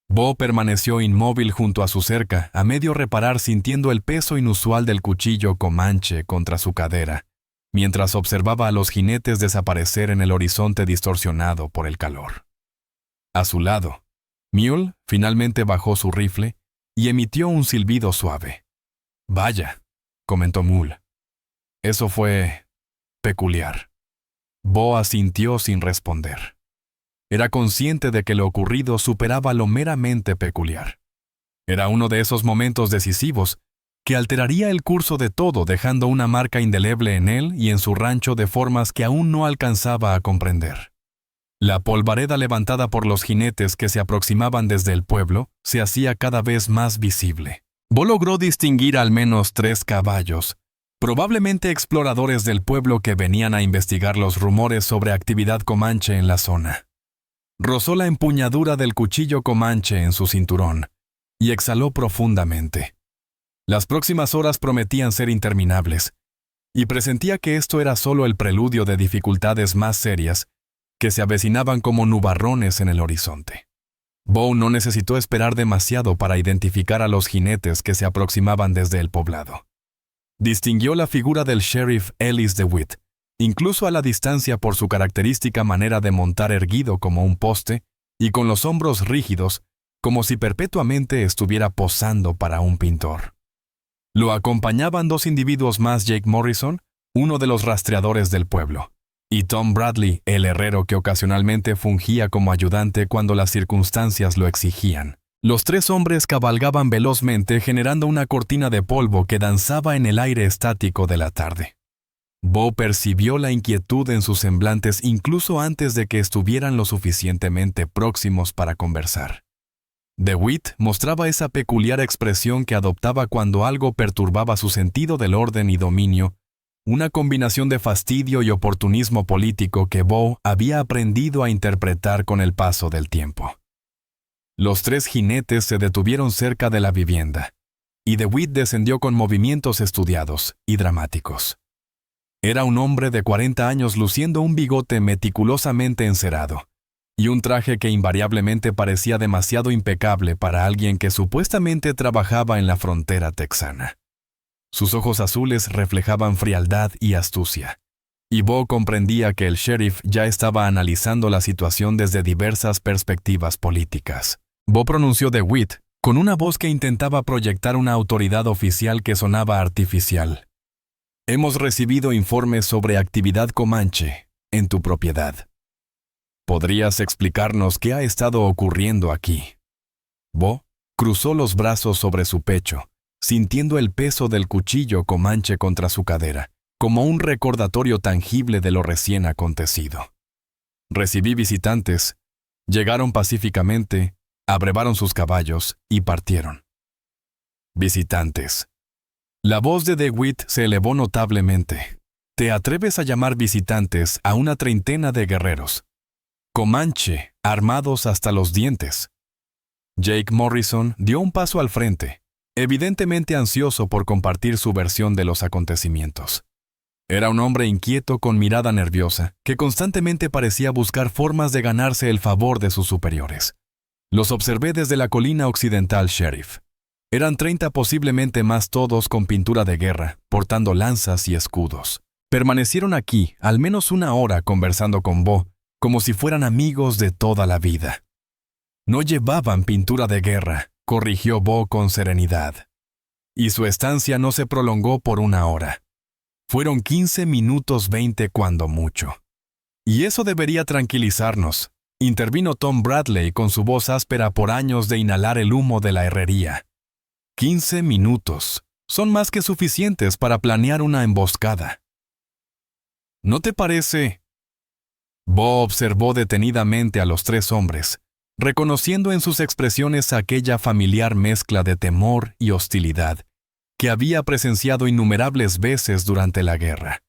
Bo permaneció inmóvil junto a su cerca, a medio reparar, sintiendo el peso inusual del cuchillo Comanche contra su cadera, mientras observaba a los jinetes desaparecer en el horizonte distorsionado por el calor. A su lado, Mule finalmente bajó su rifle y emitió un silbido suave. «Vaya», comentó Mule. «Eso fue peculiar». Bo asintió sin responder. Era consciente de que lo ocurrido superaba lo meramente peculiar. Era uno de esos momentos decisivos que alteraría el curso de todo, dejando una marca indeleble en él y en su rancho de formas que aún no alcanzaba a comprender. La polvareda levantada por los jinetes que se aproximaban desde el pueblo se hacía cada vez más visible. Bo logró distinguir al menos 3 caballos, probablemente exploradores del pueblo que venían a investigar los rumores sobre actividad comanche en la zona. Rozó la empuñadura del cuchillo comanche en su cinturón y exhaló profundamente. Las próximas horas prometían ser interminables, y presentía que esto era solo el preludio de dificultades más serias que se avecinaban como nubarrones en el horizonte. Bo no necesitó esperar demasiado para identificar a los jinetes que se aproximaban desde el poblado. Distinguió la figura del sheriff Ellis DeWitt, incluso a la distancia por su característica manera de montar erguido como un poste y con los hombros rígidos, como si perpetuamente estuviera posando para un pintor. Lo acompañaban 2 individuos más: Jake Morrison, uno de los rastreadores del pueblo, y Tom Bradley, el herrero que ocasionalmente fungía como ayudante cuando las circunstancias lo exigían. Los 3 hombres cabalgaban velozmente, generando una cortina de polvo que danzaba en el aire estático de la tarde. Bo percibió la inquietud en sus semblantes incluso antes de que estuvieran lo suficientemente próximos para conversar. DeWitt mostraba esa peculiar expresión que adoptaba cuando algo perturbaba su sentido del orden y dominio, una combinación de fastidio y oportunismo político que Bo había aprendido a interpretar con el paso del tiempo. Los 3 jinetes se detuvieron cerca de la vivienda, y DeWitt descendió con movimientos estudiados y dramáticos. Era un hombre de 40 años luciendo un bigote meticulosamente encerado, y un traje que invariablemente parecía demasiado impecable para alguien que supuestamente trabajaba en la frontera texana. Sus ojos azules reflejaban frialdad y astucia, y Bo comprendía que el sheriff ya estaba analizando la situación desde diversas perspectivas políticas. Bo pronunció DeWitt con una voz que intentaba proyectar una autoridad oficial que sonaba artificial. Hemos recibido informes sobre actividad comanche en tu propiedad. ¿Podrías explicarnos qué ha estado ocurriendo aquí? Bo cruzó los brazos sobre su pecho, sintiendo el peso del cuchillo comanche contra su cadera, como un recordatorio tangible de lo recién acontecido. Recibí visitantes, llegaron pacíficamente, abrevaron sus caballos y partieron. Visitantes. La voz de DeWitt se elevó notablemente. ¿Te atreves a llamar visitantes a una treintena de guerreros comanche, armados hasta los dientes? Jake Morrison dio un paso al frente, evidentemente ansioso por compartir su versión de los acontecimientos. Era un hombre inquieto con mirada nerviosa, que constantemente parecía buscar formas de ganarse el favor de sus superiores. Los observé desde la colina occidental, sheriff. Eran 30, posiblemente más, todos con pintura de guerra, portando lanzas y escudos. Permanecieron aquí al menos una hora conversando con Bo, como si fueran amigos de toda la vida. No llevaban pintura de guerra, corrigió Bo con serenidad. Y su estancia no se prolongó por una hora. Fueron 15 minutos 20 cuando mucho. Y eso debería tranquilizarnos, intervino Tom Bradley con su voz áspera por años de inhalar el humo de la herrería. 15 minutos. Son más que suficientes para planear una emboscada. ¿No te parece? Bo observó detenidamente a los tres hombres, reconociendo en sus expresiones aquella familiar mezcla de temor y hostilidad que había presenciado innumerables veces durante la guerra.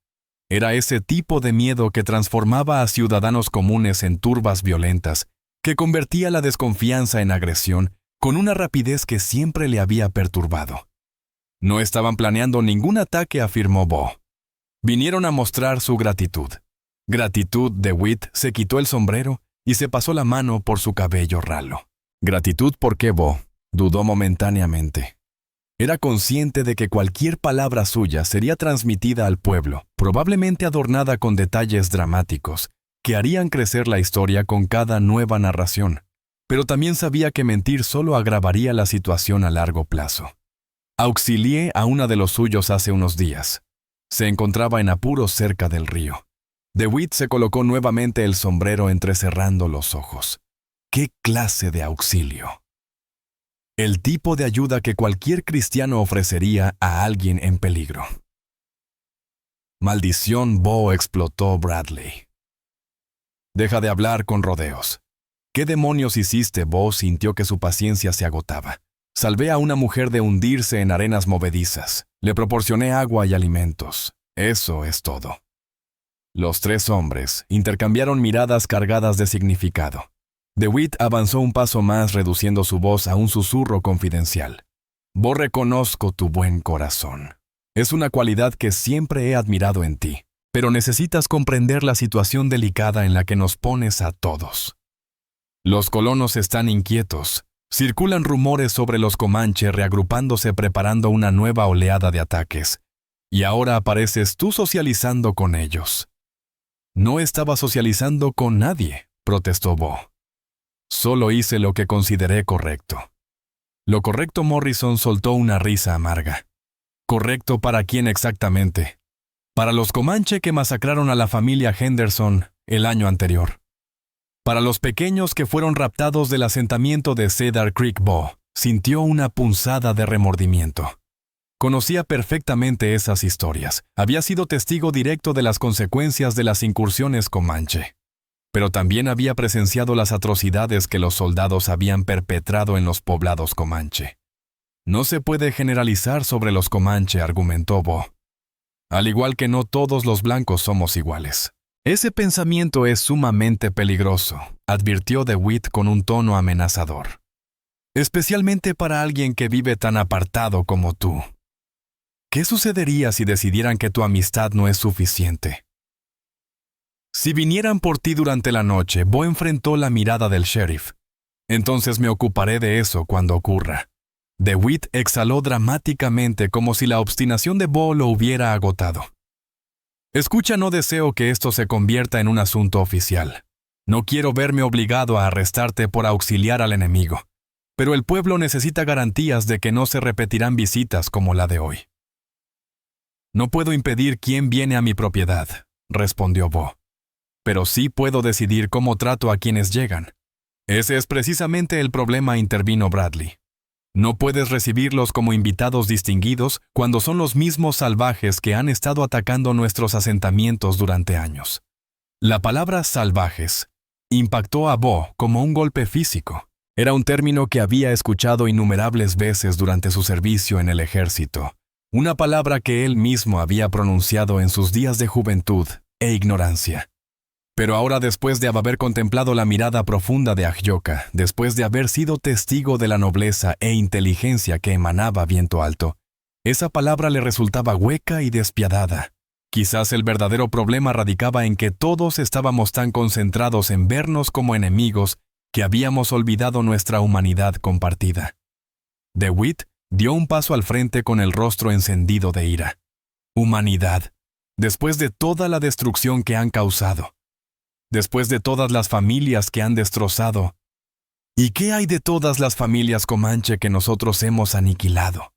Era ese tipo de miedo que transformaba a ciudadanos comunes en turbas violentas, que convertía la desconfianza en agresión con una rapidez que siempre le había perturbado. No estaban planeando ningún ataque, afirmó Bo. Vinieron a mostrar su gratitud. Gratitud. DeWitt se quitó el sombrero y se pasó la mano por su cabello ralo. ¿Gratitud por qué, Bo? Dudó momentáneamente. Era consciente de que cualquier palabra suya sería transmitida al pueblo, probablemente adornada con detalles dramáticos, que harían crecer la historia con cada nueva narración. Pero también sabía que mentir solo agravaría la situación a largo plazo. Auxilié a una de los suyos hace unos días. Se encontraba en apuros cerca del río. DeWitt se colocó nuevamente el sombrero entrecerrando los ojos. ¿Qué clase de auxilio? El tipo de ayuda que cualquier cristiano ofrecería a alguien en peligro. Maldición, Bo, explotó Bradley. Deja de hablar con rodeos. ¿Qué demonios hiciste? Bo sintió que su paciencia se agotaba. Salvé a una mujer de hundirse en arenas movedizas. Le proporcioné agua y alimentos. Eso es todo. Los tres hombres intercambiaron miradas cargadas de significado. DeWitt avanzó un paso más, reduciendo su voz a un susurro confidencial. Bo, reconozco tu buen corazón. Es una cualidad que siempre he admirado en ti, pero necesitas comprender la situación delicada en la que nos pones a todos. Los colonos están inquietos. Circulan rumores sobre los comanche reagrupándose preparando una nueva oleada de ataques. Y ahora apareces tú socializando con ellos. No estaba socializando con nadie, protestó Bo. Solo hice lo que consideré correcto. Lo correcto. Morrison soltó una risa amarga. ¿Correcto para quién exactamente? Para los comanche que masacraron a la familia Henderson el año anterior. Para los pequeños que fueron raptados del asentamiento de Cedar Creek. Bo sintió una punzada de remordimiento. Conocía perfectamente esas historias. Había sido testigo directo de las consecuencias de las incursiones comanche. Pero también había presenciado las atrocidades que los soldados habían perpetrado en los poblados comanche. No se puede generalizar sobre los comanche, argumentó Bo. Al igual que no todos los blancos somos iguales. Ese pensamiento es sumamente peligroso, advirtió DeWitt con un tono amenazador. Especialmente para alguien que vive tan apartado como tú. ¿Qué sucedería si decidieran que tu amistad no es suficiente? Si vinieran por ti durante la noche, Bo enfrentó la mirada del sheriff. Entonces me ocuparé de eso cuando ocurra. DeWitt exhaló dramáticamente como si la obstinación de Bo lo hubiera agotado. Escucha, no deseo que esto se convierta en un asunto oficial. No quiero verme obligado a arrestarte por auxiliar al enemigo. Pero el pueblo necesita garantías de que no se repetirán visitas como la de hoy. No puedo impedir quién viene a mi propiedad, respondió Bo. Pero sí puedo decidir cómo trato a quienes llegan. Ese es precisamente el problema, intervino Bradley. No puedes recibirlos como invitados distinguidos cuando son los mismos salvajes que han estado atacando nuestros asentamientos durante años. La palabra salvajes impactó a Bo como un golpe físico. Era un término que había escuchado innumerables veces durante su servicio en el ejército, una palabra que él mismo había pronunciado en sus días de juventud e ignorancia. Pero ahora, después de haber contemplado la mirada profunda de Ahyoka, después de haber sido testigo de la nobleza e inteligencia que emanaba Viento Alto, esa palabra le resultaba hueca y despiadada. Quizás el verdadero problema radicaba en que todos estábamos tan concentrados en vernos como enemigos que habíamos olvidado nuestra humanidad compartida. DeWitt dio un paso al frente con el rostro encendido de ira. Humanidad, después de toda la destrucción que han causado. Después de todas las familias que han destrozado. ¿Y qué hay de todas las familias Comanche que nosotros hemos aniquilado?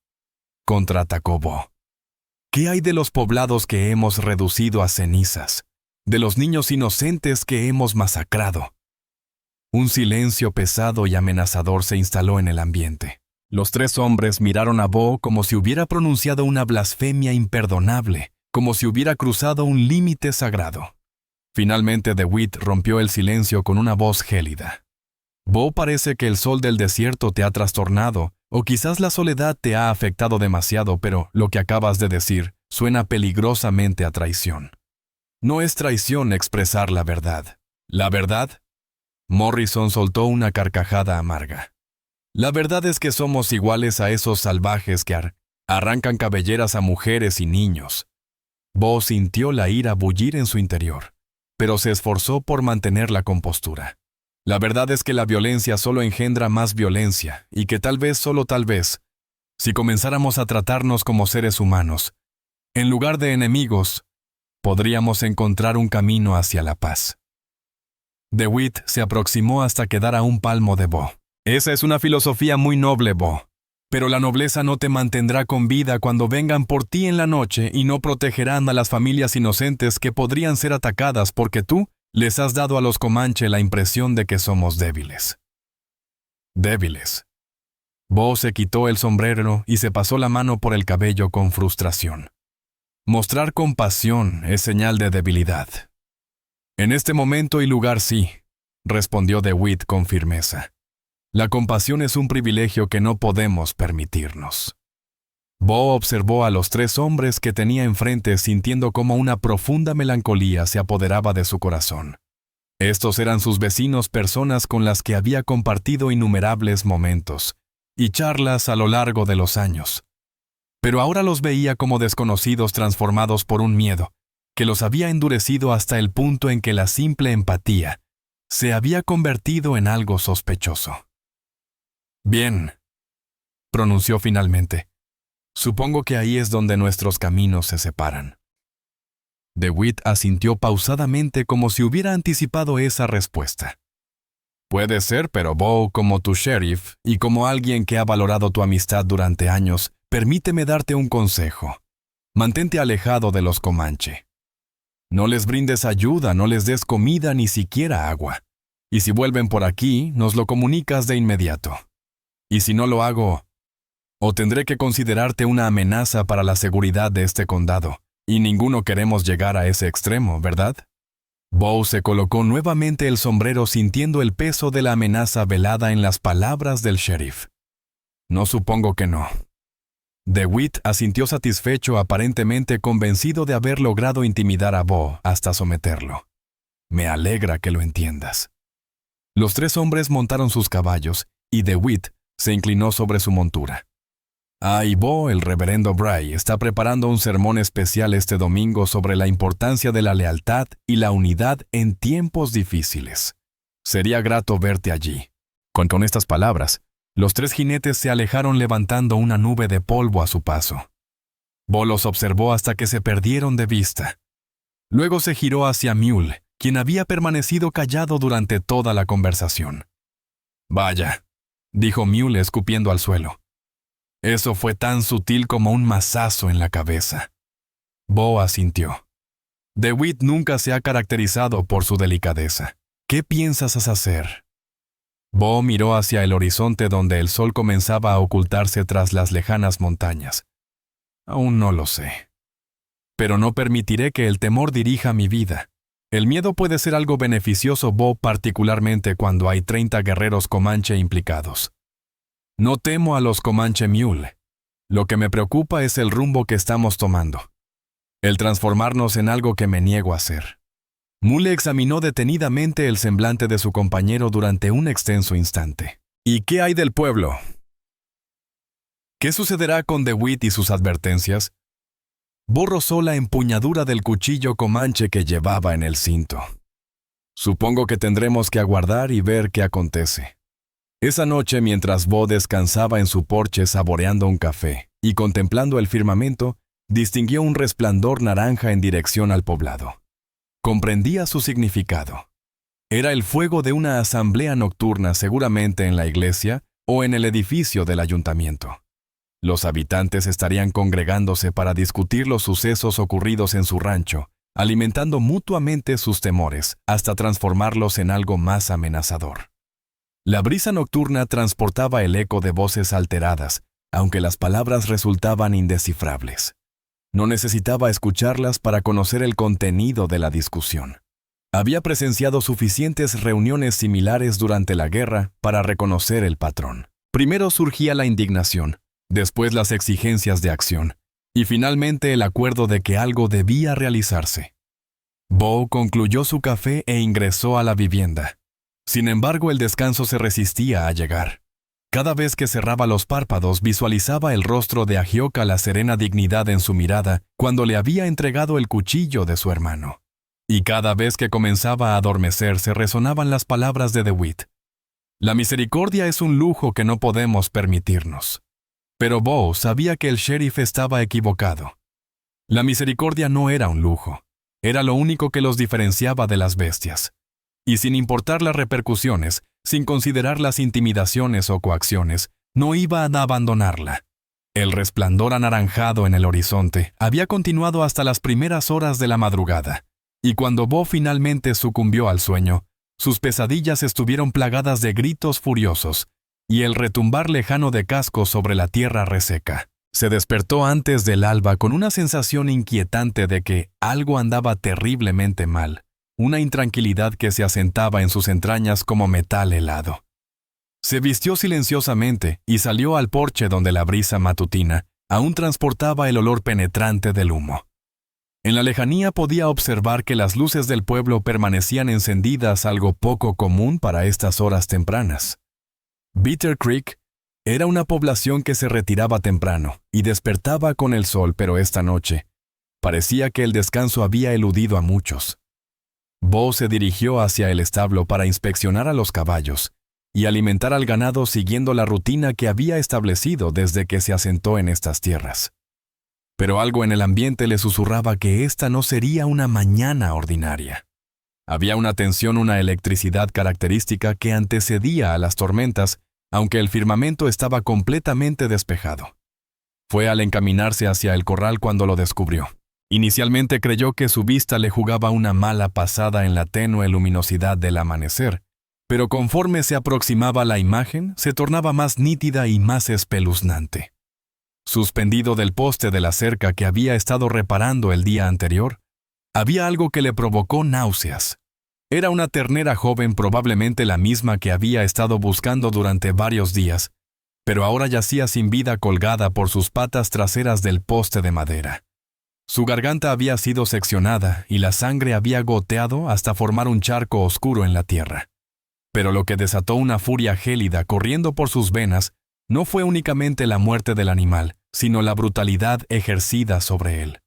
Contraatacó Bo. ¿Qué hay de los poblados que hemos reducido a cenizas? De los niños inocentes que hemos masacrado. Un silencio pesado y amenazador se instaló en el ambiente. Los tres hombres miraron a Bo como si hubiera pronunciado una blasfemia imperdonable, como si hubiera cruzado un límite sagrado. Finalmente DeWitt rompió el silencio con una voz gélida. Bo, parece que el sol del desierto te ha trastornado, o quizás la soledad te ha afectado demasiado, pero lo que acabas de decir suena peligrosamente a traición. No es traición expresar la verdad. ¿La verdad? Morrison soltó una carcajada amarga. La verdad es que somos iguales a esos salvajes que arrancan cabelleras a mujeres y niños. Bo sintió la ira bullir en su interior, pero se esforzó por mantener la compostura. La verdad es que la violencia solo engendra más violencia, y que tal vez, solo tal vez, si comenzáramos a tratarnos como seres humanos, en lugar de enemigos, podríamos encontrar un camino hacia la paz. DeWitt se aproximó hasta quedar a un palmo de Bo. Esa es una filosofía muy noble, Bo. Pero la nobleza no te mantendrá con vida cuando vengan por ti en la noche y no protegerán a las familias inocentes que podrían ser atacadas porque tú les has dado a los Comanche la impresión de que somos débiles. Débiles. Bo se quitó el sombrero y se pasó la mano por el cabello con frustración. Mostrar compasión es señal de debilidad. En este momento y lugar sí, respondió DeWitt con firmeza. La compasión es un privilegio que no podemos permitirnos. Bo observó a los tres hombres que tenía enfrente sintiendo cómo una profunda melancolía se apoderaba de su corazón. Estos eran sus vecinos, personas con las que había compartido innumerables momentos y charlas a lo largo de los años. Pero ahora los veía como desconocidos transformados por un miedo que los había endurecido hasta el punto en que la simple empatía se había convertido en algo sospechoso. Bien, pronunció finalmente. Supongo que ahí es donde nuestros caminos se separan. DeWitt asintió pausadamente como si hubiera anticipado esa respuesta. Puede ser, pero Bo, como tu sheriff y como alguien que ha valorado tu amistad durante años, permíteme darte un consejo. Mantente alejado de los Comanche. No les brindes ayuda, no les des comida ni siquiera agua. Y si vuelven por aquí, nos lo comunicas de inmediato. Y si no lo hago, o tendré que considerarte una amenaza para la seguridad de este condado, y ninguno queremos llegar a ese extremo, ¿verdad? Bo se colocó nuevamente el sombrero sintiendo el peso de la amenaza velada en las palabras del sheriff. No, supongo que no. DeWitt asintió satisfecho, aparentemente convencido de haber logrado intimidar a Bo hasta someterlo. Me alegra que lo entiendas. Los tres hombres montaron sus caballos, y DeWitt se inclinó sobre su montura. Y Bo, el reverendo Bray, está preparando un sermón especial este domingo sobre la importancia de la lealtad y la unidad en tiempos difíciles. Sería grato verte allí. Con estas palabras, los 3 jinetes se alejaron levantando una nube de polvo a su paso. Bo los observó hasta que se perdieron de vista. Luego se giró hacia Mule, quien había permanecido callado durante toda la conversación. «Vaya», dijo Mule escupiendo al suelo. Eso fue tan sutil como un mazazo en la cabeza. Bo asintió. DeWitt nunca se ha caracterizado por su delicadeza. ¿Qué piensas hacer? Bo miró hacia el horizonte donde el sol comenzaba a ocultarse tras las lejanas montañas. Aún no lo sé. Pero no permitiré que el temor dirija mi vida. El miedo puede ser algo beneficioso, Bo, particularmente cuando hay 30 guerreros Comanche implicados. No temo a los Comanche Mule. Lo que me preocupa es el rumbo que estamos tomando. El transformarnos en algo que me niego a hacer. Mule examinó detenidamente el semblante de su compañero durante un extenso instante. ¿Y qué hay del pueblo? ¿Qué sucederá con DeWitt y sus advertencias? Bo rozó la empuñadura del cuchillo Comanche que llevaba en el cinto. Supongo que tendremos que aguardar y ver qué acontece. Esa noche, mientras Bo descansaba en su porche saboreando un café y contemplando el firmamento, distinguió un resplandor naranja en dirección al poblado. Comprendía su significado. Era el fuego de una asamblea nocturna, seguramente en la iglesia o en el edificio del ayuntamiento. Los habitantes estarían congregándose para discutir los sucesos ocurridos en su rancho, alimentando mutuamente sus temores hasta transformarlos en algo más amenazador. La brisa nocturna transportaba el eco de voces alteradas, aunque las palabras resultaban indescifrables. No necesitaba escucharlas para conocer el contenido de la discusión. Había presenciado suficientes reuniones similares durante la guerra para reconocer el patrón. Primero surgía la indignación, después las exigencias de acción, y finalmente el acuerdo de que algo debía realizarse. Bo concluyó su café e ingresó a la vivienda. Sin embargo, el descanso se resistía a llegar. Cada vez que cerraba los párpados, visualizaba el rostro de Agioka, la serena dignidad en su mirada, cuando le había entregado el cuchillo de su hermano. Y cada vez que comenzaba a adormecerse, resonaban las palabras de DeWitt. La misericordia es un lujo que no podemos permitirnos. Pero Bo sabía que el sheriff estaba equivocado. La misericordia no era un lujo. Era lo único que los diferenciaba de las bestias. Y sin importar las repercusiones, sin considerar las intimidaciones o coacciones, no iba a abandonarla. El resplandor anaranjado en el horizonte había continuado hasta las primeras horas de la madrugada, y cuando Bo finalmente sucumbió al sueño, sus pesadillas estuvieron plagadas de gritos furiosos y el retumbar lejano de cascos sobre la tierra reseca. Se despertó antes del alba con una sensación inquietante de que algo andaba terriblemente mal. Una intranquilidad que se asentaba en sus entrañas como metal helado. Se vistió silenciosamente y salió al porche donde la brisa matutina aún transportaba el olor penetrante del humo. En la lejanía podía observar que las luces del pueblo permanecían encendidas, algo poco común para estas horas tempranas. Bitter Creek era una población que se retiraba temprano y despertaba con el sol, pero esta noche parecía que el descanso había eludido a muchos. Bo se dirigió hacia el establo para inspeccionar a los caballos y alimentar al ganado siguiendo la rutina que había establecido desde que se asentó en estas tierras. Pero algo en el ambiente le susurraba que esta no sería una mañana ordinaria. Había una tensión, una electricidad característica que antecedía a las tormentas, aunque el firmamento estaba completamente despejado. Fue al encaminarse hacia el corral cuando lo descubrió. Inicialmente creyó que su vista le jugaba una mala pasada en la tenue luminosidad del amanecer, pero conforme se aproximaba la imagen, se tornaba más nítida y más espeluznante. Suspendido del poste de la cerca que había estado reparando el día anterior, había algo que le provocó náuseas. Era una ternera joven, probablemente la misma que había estado buscando durante varios días, pero ahora yacía sin vida colgada por sus patas traseras del poste de madera. Su garganta había sido seccionada y la sangre había goteado hasta formar un charco oscuro en la tierra. Pero lo que desató una furia gélida corriendo por sus venas no fue únicamente la muerte del animal, sino la brutalidad ejercida sobre él.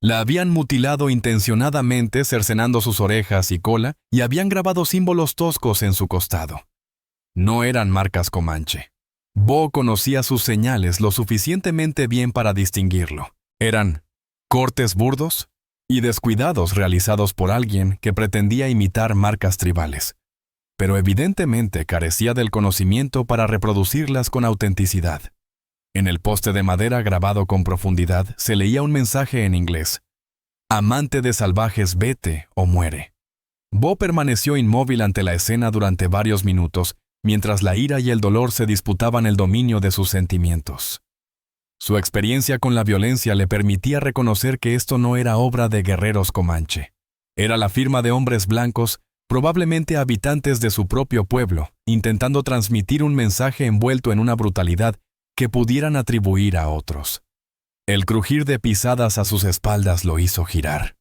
La habían mutilado intencionadamente cercenando sus orejas y cola y habían grabado símbolos toscos en su costado. No eran marcas Comanche. Bo conocía sus señales lo suficientemente bien para distinguirlo. Eran cortes burdos y descuidados realizados por alguien que pretendía imitar marcas tribales, pero evidentemente carecía del conocimiento para reproducirlas con autenticidad. En el poste de madera grabado con profundidad se leía un mensaje en inglés: «Amante de salvajes, vete o muere». Bo permaneció inmóvil ante la escena durante varios minutos, mientras la ira y el dolor se disputaban el dominio de sus sentimientos. Su experiencia con la violencia le permitía reconocer que esto no era obra de guerreros Comanche. Era la firma de hombres blancos, probablemente habitantes de su propio pueblo, intentando transmitir un mensaje envuelto en una brutalidad que pudieran atribuir a otros. El crujir de pisadas a sus espaldas lo hizo girar.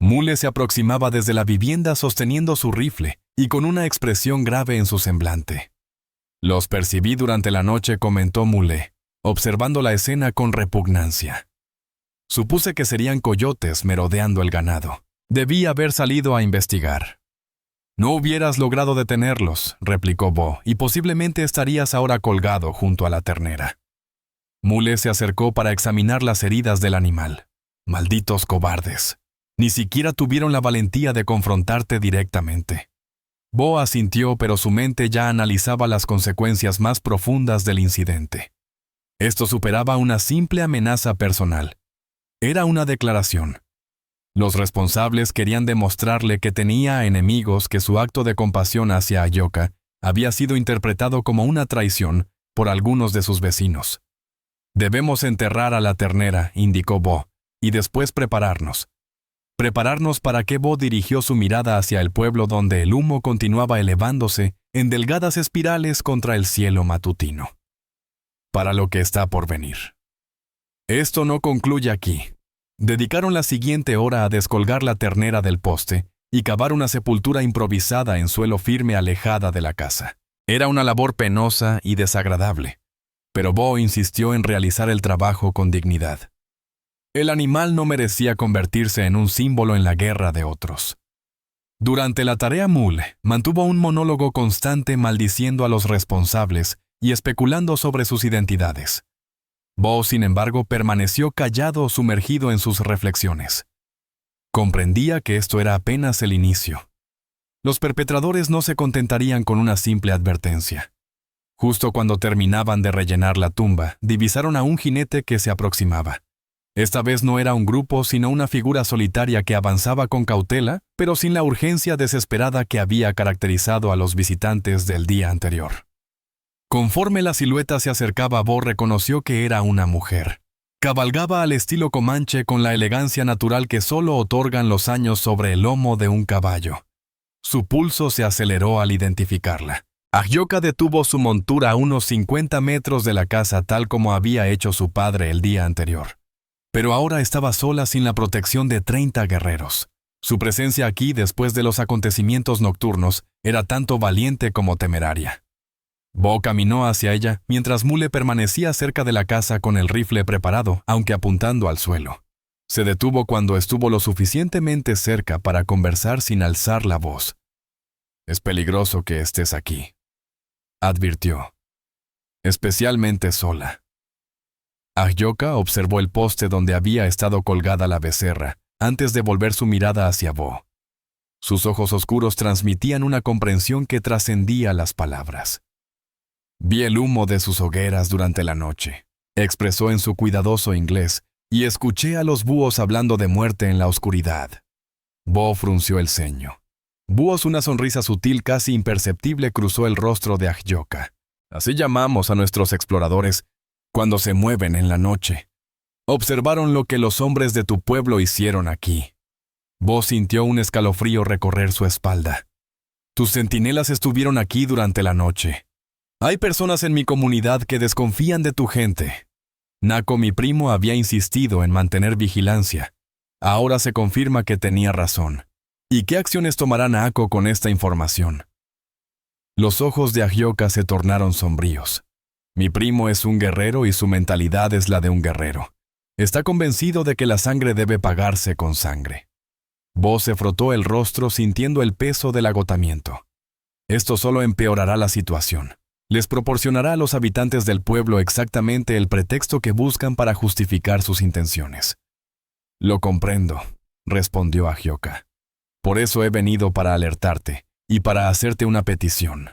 Mule se aproximaba desde la vivienda sosteniendo su rifle y con una expresión grave en su semblante. «Los percibí durante la noche», comentó Mule, observando la escena con repugnancia. «Supuse que serían coyotes merodeando el ganado. Debí haber salido a investigar». «No hubieras logrado detenerlos», replicó Bo, «y posiblemente estarías ahora colgado junto a la ternera». Mule se acercó para examinar las heridas del animal. «Malditos cobardes. Ni siquiera tuvieron la valentía de confrontarte directamente». Bo asintió, pero su mente ya analizaba las consecuencias más profundas del incidente. Esto superaba una simple amenaza personal. Era una declaración. Los responsables querían demostrarle que tenía enemigos, que su acto de compasión hacia Ahyoka había sido interpretado como una traición por algunos de sus vecinos. «Debemos enterrar a la ternera», indicó Bo, «y después prepararnos». Prepararnos para que Bo dirigió su mirada hacia el pueblo donde el humo continuaba elevándose en delgadas espirales contra el cielo matutino. Para lo que está por venir. Esto no concluye aquí. Dedicaron la siguiente hora a descolgar la ternera del poste y cavar una sepultura improvisada en suelo firme alejada de la casa. Era una labor penosa y desagradable, pero Bo insistió en realizar el trabajo con dignidad. El animal no merecía convertirse en un símbolo en la guerra de otros. Durante la tarea, Mule mantuvo un monólogo constante maldiciendo a los responsables y especulando sobre sus identidades. Bo, sin embargo, permaneció callado, sumergido en sus reflexiones. Comprendía que esto era apenas el inicio. Los perpetradores no se contentarían con una simple advertencia. Justo cuando terminaban de rellenar la tumba, divisaron a un jinete que se aproximaba. Esta vez no era un grupo, sino una figura solitaria que avanzaba con cautela, pero sin la urgencia desesperada que había caracterizado a los visitantes del día anterior. Conforme la silueta se acercaba, Bo reconoció que era una mujer. Cabalgaba al estilo Comanche con la elegancia natural que solo otorgan los años sobre el lomo de un caballo. Su pulso se aceleró al identificarla. Ahyoka detuvo su montura a unos 50 metros de la casa, tal como había hecho su padre el día anterior. Pero ahora estaba sola, sin la protección de 30 guerreros. Su presencia aquí, después de los acontecimientos nocturnos, era tanto valiente como temeraria. Bo caminó hacia ella, mientras Mule permanecía cerca de la casa con el rifle preparado, aunque apuntando al suelo. Se detuvo cuando estuvo lo suficientemente cerca para conversar sin alzar la voz. «Es peligroso que estés aquí», advirtió. «Especialmente sola». Ahyoka observó el poste donde había estado colgada la becerra, antes de volver su mirada hacia Bo. Sus ojos oscuros transmitían una comprensión que trascendía las palabras. «Vi el humo de sus hogueras durante la noche», expresó en su cuidadoso inglés, «y escuché a los búhos hablando de muerte en la oscuridad». Bo frunció el ceño. Búhos, una sonrisa sutil casi imperceptible cruzó el rostro de Ahyoka. «Así llamamos a nuestros exploradores cuando se mueven en la noche. Observaron lo que los hombres de tu pueblo hicieron aquí». Bo sintió un escalofrío recorrer su espalda. «Tus centinelas estuvieron aquí durante la noche. Hay personas en mi comunidad que desconfían de tu gente. Nako, mi primo, había insistido en mantener vigilancia. Ahora se confirma que tenía razón. ¿Y qué acciones tomará Nako con esta información?». Los ojos de Ahyoka se tornaron sombríos. Mi primo es un guerrero y su mentalidad es la de un guerrero. Está convencido de que la sangre debe pagarse con sangre. Bo se frotó el rostro sintiendo el peso del agotamiento. Esto solo empeorará la situación. Les proporcionará a los habitantes del pueblo exactamente el pretexto que buscan para justificar sus intenciones. Lo comprendo, respondió Agioka. Por eso he venido para alertarte y para hacerte una petición.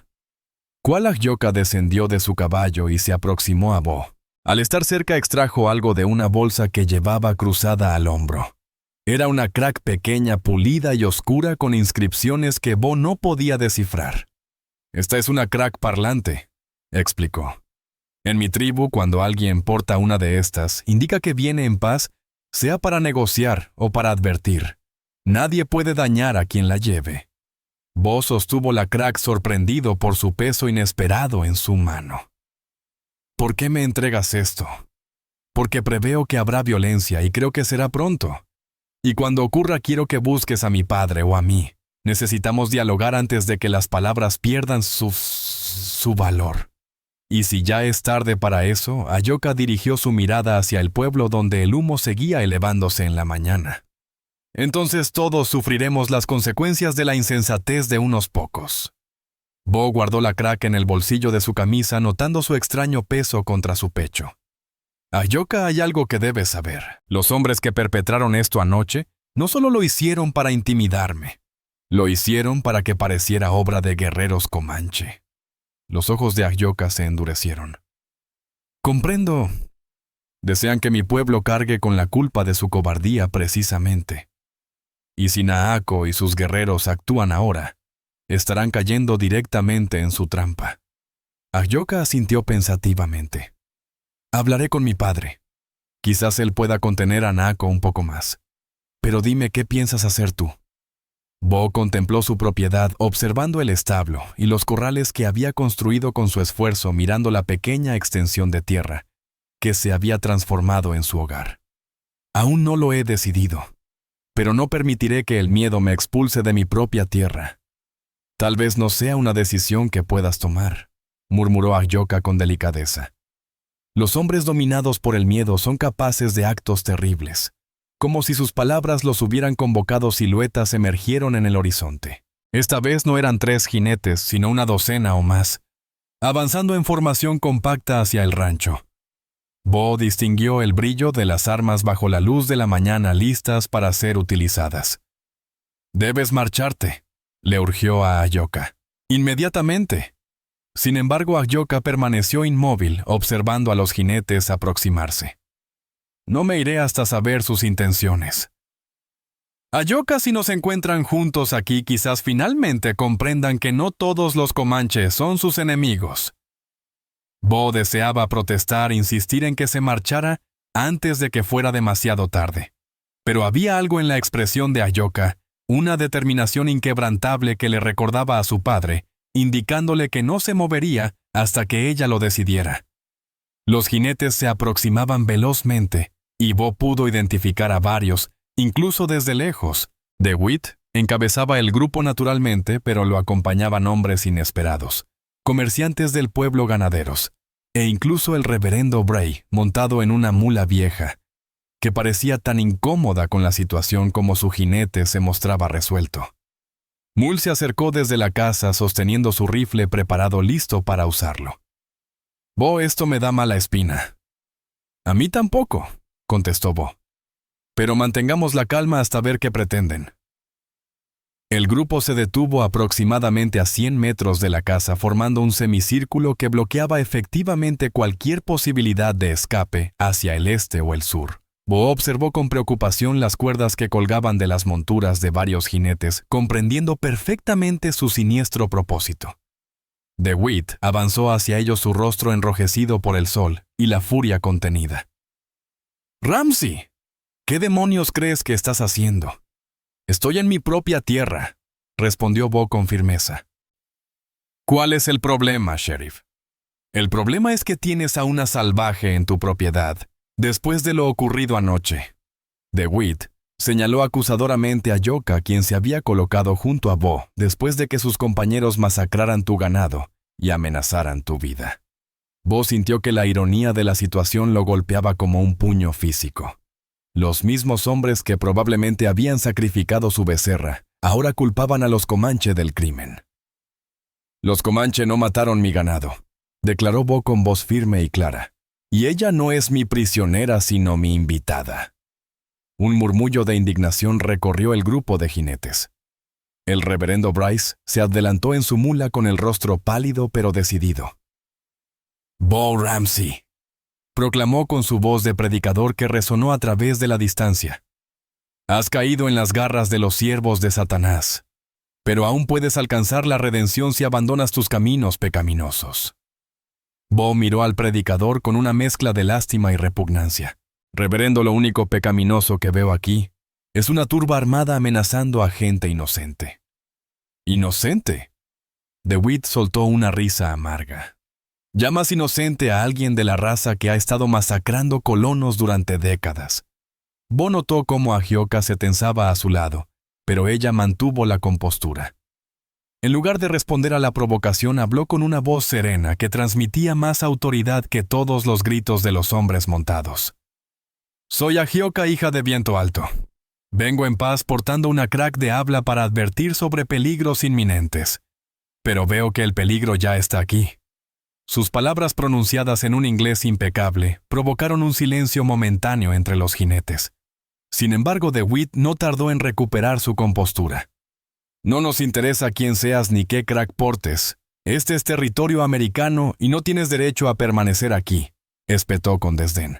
Kual Agioka descendió de su caballo y se aproximó a Bo. Al estar cerca extrajo algo de una bolsa que llevaba cruzada al hombro. Era una crack pequeña, pulida y oscura con inscripciones que Bo no podía descifrar. Esta es una crack parlante, explicó. En mi tribu, cuando alguien porta una de estas, indica que viene en paz, sea para negociar o para advertir. Nadie puede dañar a quien la lleve. Bo sostuvo la crack sorprendido por su peso inesperado en su mano. ¿Por qué me entregas esto? Porque preveo que habrá violencia y creo que será pronto. Y cuando ocurra quiero que busques a mi padre o a mí. Necesitamos dialogar antes de que las palabras pierdan su valor. Y si ya es tarde para eso, Agioka dirigió su mirada hacia el pueblo donde el humo seguía elevándose en la mañana. Entonces todos sufriremos las consecuencias de la insensatez de unos pocos. Bo guardó la crack en el bolsillo de su camisa notando su extraño peso contra su pecho. Agioka, hay algo que debes saber. Los hombres que perpetraron esto anoche no solo lo hicieron para intimidarme, lo hicieron para que pareciera obra de guerreros comanche. Los ojos de Agioka se endurecieron. Comprendo. Desean que mi pueblo cargue con la culpa de su cobardía precisamente. Y si Naako y sus guerreros actúan ahora, estarán cayendo directamente en su trampa. Agioka asintió pensativamente. Hablaré con mi padre. Quizás él pueda contener a Naako un poco más. Pero dime qué piensas hacer tú. Bo contempló su propiedad observando el establo y los corrales que había construido con su esfuerzo mirando la pequeña extensión de tierra que se había transformado en su hogar. Aún no lo he decidido, pero no permitiré que el miedo me expulse de mi propia tierra. Tal vez no sea una decisión que puedas tomar, murmuró Agioka con delicadeza. Los hombres dominados por el miedo son capaces de actos terribles. Como si sus palabras los hubieran convocado, siluetas emergieron en el horizonte. Esta vez no eran 3 jinetes, sino una docena o más, avanzando en formación compacta hacia el rancho. Bo distinguió el brillo de las armas bajo la luz de la mañana listas para ser utilizadas. «Debes marcharte», le urgió a Agioka. «Inmediatamente». Sin embargo, Agioka permaneció inmóvil, observando a los jinetes aproximarse. «No me iré hasta saber sus intenciones». Agioka, si nos encuentran juntos aquí, quizás finalmente comprendan que no todos los comanches son sus enemigos. Bo deseaba protestar, insistir en que se marchara antes de que fuera demasiado tarde. Pero había algo en la expresión de Agioka, una determinación inquebrantable que le recordaba a su padre, indicándole que no se movería hasta que ella lo decidiera. Los jinetes se aproximaban velozmente, y Bo pudo identificar a varios, incluso desde lejos. DeWitt encabezaba el grupo naturalmente, pero lo acompañaban hombres inesperados, comerciantes del pueblo ganaderos, e incluso el reverendo Bray, montado en una mula vieja, que parecía tan incómoda con la situación como su jinete se mostraba resuelto. Mul se acercó desde la casa sosteniendo su rifle preparado listo para usarlo. «Bo, esto me da mala espina». «A mí tampoco», contestó Bo. «Pero mantengamos la calma hasta ver qué pretenden». El grupo se detuvo aproximadamente a 100 metros de la casa, formando un semicírculo que bloqueaba efectivamente cualquier posibilidad de escape hacia el este o el sur. Bo observó con preocupación las cuerdas que colgaban de las monturas de varios jinetes, comprendiendo perfectamente su siniestro propósito. DeWitt avanzó hacia ellos, su rostro enrojecido por el sol y la furia contenida. «Ramsay, ¿qué demonios crees que estás haciendo?» «Estoy en mi propia tierra», respondió Bo con firmeza. «¿Cuál es el problema, sheriff?» «El problema es que tienes a una salvaje en tu propiedad, después de lo ocurrido anoche». DeWitt señaló acusadoramente a Agioka, quien se había colocado junto a Bo después de que sus compañeros masacraran tu ganado y amenazaran tu vida. Bo sintió que la ironía de la situación lo golpeaba como un puño físico. Los mismos hombres que probablemente habían sacrificado su becerra, ahora culpaban a los Comanche del crimen. «Los Comanche no mataron mi ganado», declaró Bo con voz firme y clara. «Y ella no es mi prisionera, sino mi invitada». Un murmullo de indignación recorrió el grupo de jinetes. El reverendo Bryce se adelantó en su mula con el rostro pálido pero decidido. «Bo Ramsey», proclamó con su voz de predicador que resonó a través de la distancia. «Has caído en las garras de los siervos de Satanás, pero aún puedes alcanzar la redención si abandonas tus caminos pecaminosos». Bo miró al predicador con una mezcla de lástima y repugnancia. «Reverendo, lo único pecaminoso que veo aquí es una turba armada amenazando a gente inocente». «¿Inocente?». DeWitt soltó una risa amarga. «¿Llamas inocente a alguien de la raza que ha estado masacrando colonos durante décadas?». Bo notó cómo Ahioka se tensaba a su lado, pero ella mantuvo la compostura. En lugar de responder a la provocación, habló con una voz serena que transmitía más autoridad que todos los gritos de los hombres montados. «Soy Ahioka, hija de Viento Alto. Vengo en paz portando una crack de habla para advertir sobre peligros inminentes. Pero veo que el peligro ya está aquí». Sus palabras pronunciadas en un inglés impecable provocaron un silencio momentáneo entre los jinetes. Sin embargo, DeWitt no tardó en recuperar su compostura. «No nos interesa quién seas ni qué crack portes. Este es territorio americano y no tienes derecho a permanecer aquí», espetó con desdén.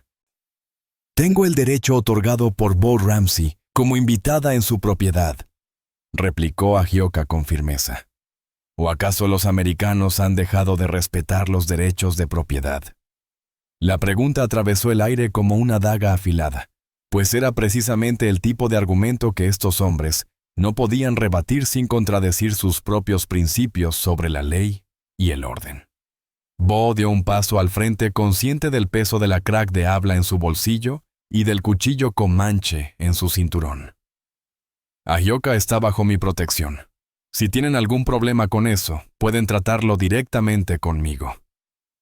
«Tengo el derecho otorgado por Bo Ramsey como invitada en su propiedad», replicó Ahioka con firmeza. ¿O acaso los americanos han dejado de respetar los derechos de propiedad? La pregunta atravesó el aire como una daga afilada, pues era precisamente el tipo de argumento que estos hombres no podían rebatir sin contradecir sus propios principios sobre la ley y el orden. Bo dio un paso al frente consciente del peso de la crack de habla en su bolsillo y del cuchillo Comanche en su cinturón. «Ahioka está bajo mi protección. Si tienen algún problema con eso, pueden tratarlo directamente conmigo».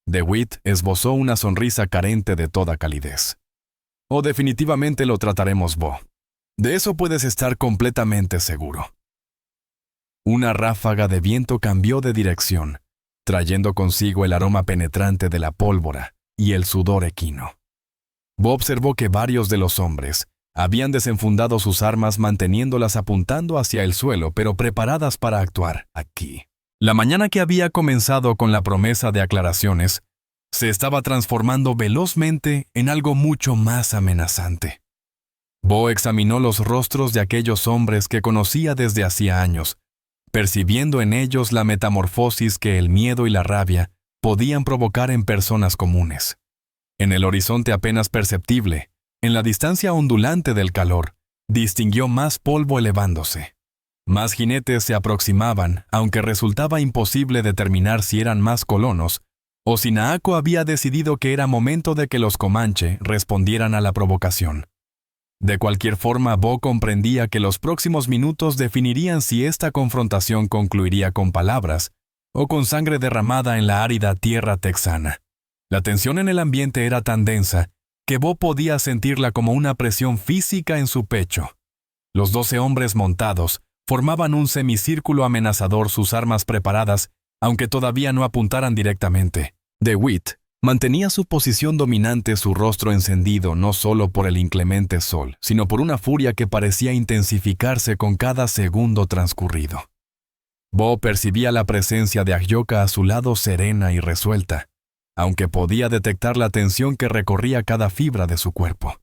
DeWitt esbozó una sonrisa carente de toda calidez. «O definitivamente lo trataremos, Bo. De eso puedes estar completamente seguro». Una ráfaga de viento cambió de dirección, trayendo consigo el aroma penetrante de la pólvora y el sudor equino. Bo observó que varios de los hombres habían desenfundado sus armas manteniéndolas apuntando hacia el suelo, pero preparadas para actuar aquí. La mañana que había comenzado con la promesa de aclaraciones se estaba transformando velozmente en algo mucho más amenazante. Bo examinó los rostros de aquellos hombres que conocía desde hacía años, percibiendo en ellos la metamorfosis que el miedo y la rabia podían provocar en personas comunes. En el horizonte apenas perceptible, en la distancia ondulante del calor, distinguió más polvo elevándose. Más jinetes se aproximaban, aunque resultaba imposible determinar si eran más colonos o si Naako había decidido que era momento de que los Comanche respondieran a la provocación. De cualquier forma, Bo comprendía que los próximos minutos definirían si esta confrontación concluiría con palabras o con sangre derramada en la árida tierra texana. La tensión en el ambiente era tan densa que Bo podía sentirla como una presión física en su pecho. Los 12 hombres montados formaban un semicírculo amenazador, sus armas preparadas, aunque todavía no apuntaran directamente. DeWitt mantenía su posición dominante, su rostro encendido no solo por el inclemente sol, sino por una furia que parecía intensificarse con cada segundo transcurrido. Bo percibía la presencia de Ahioka a su lado, serena y resuelta, aunque podía detectar la tensión que recorría cada fibra de su cuerpo.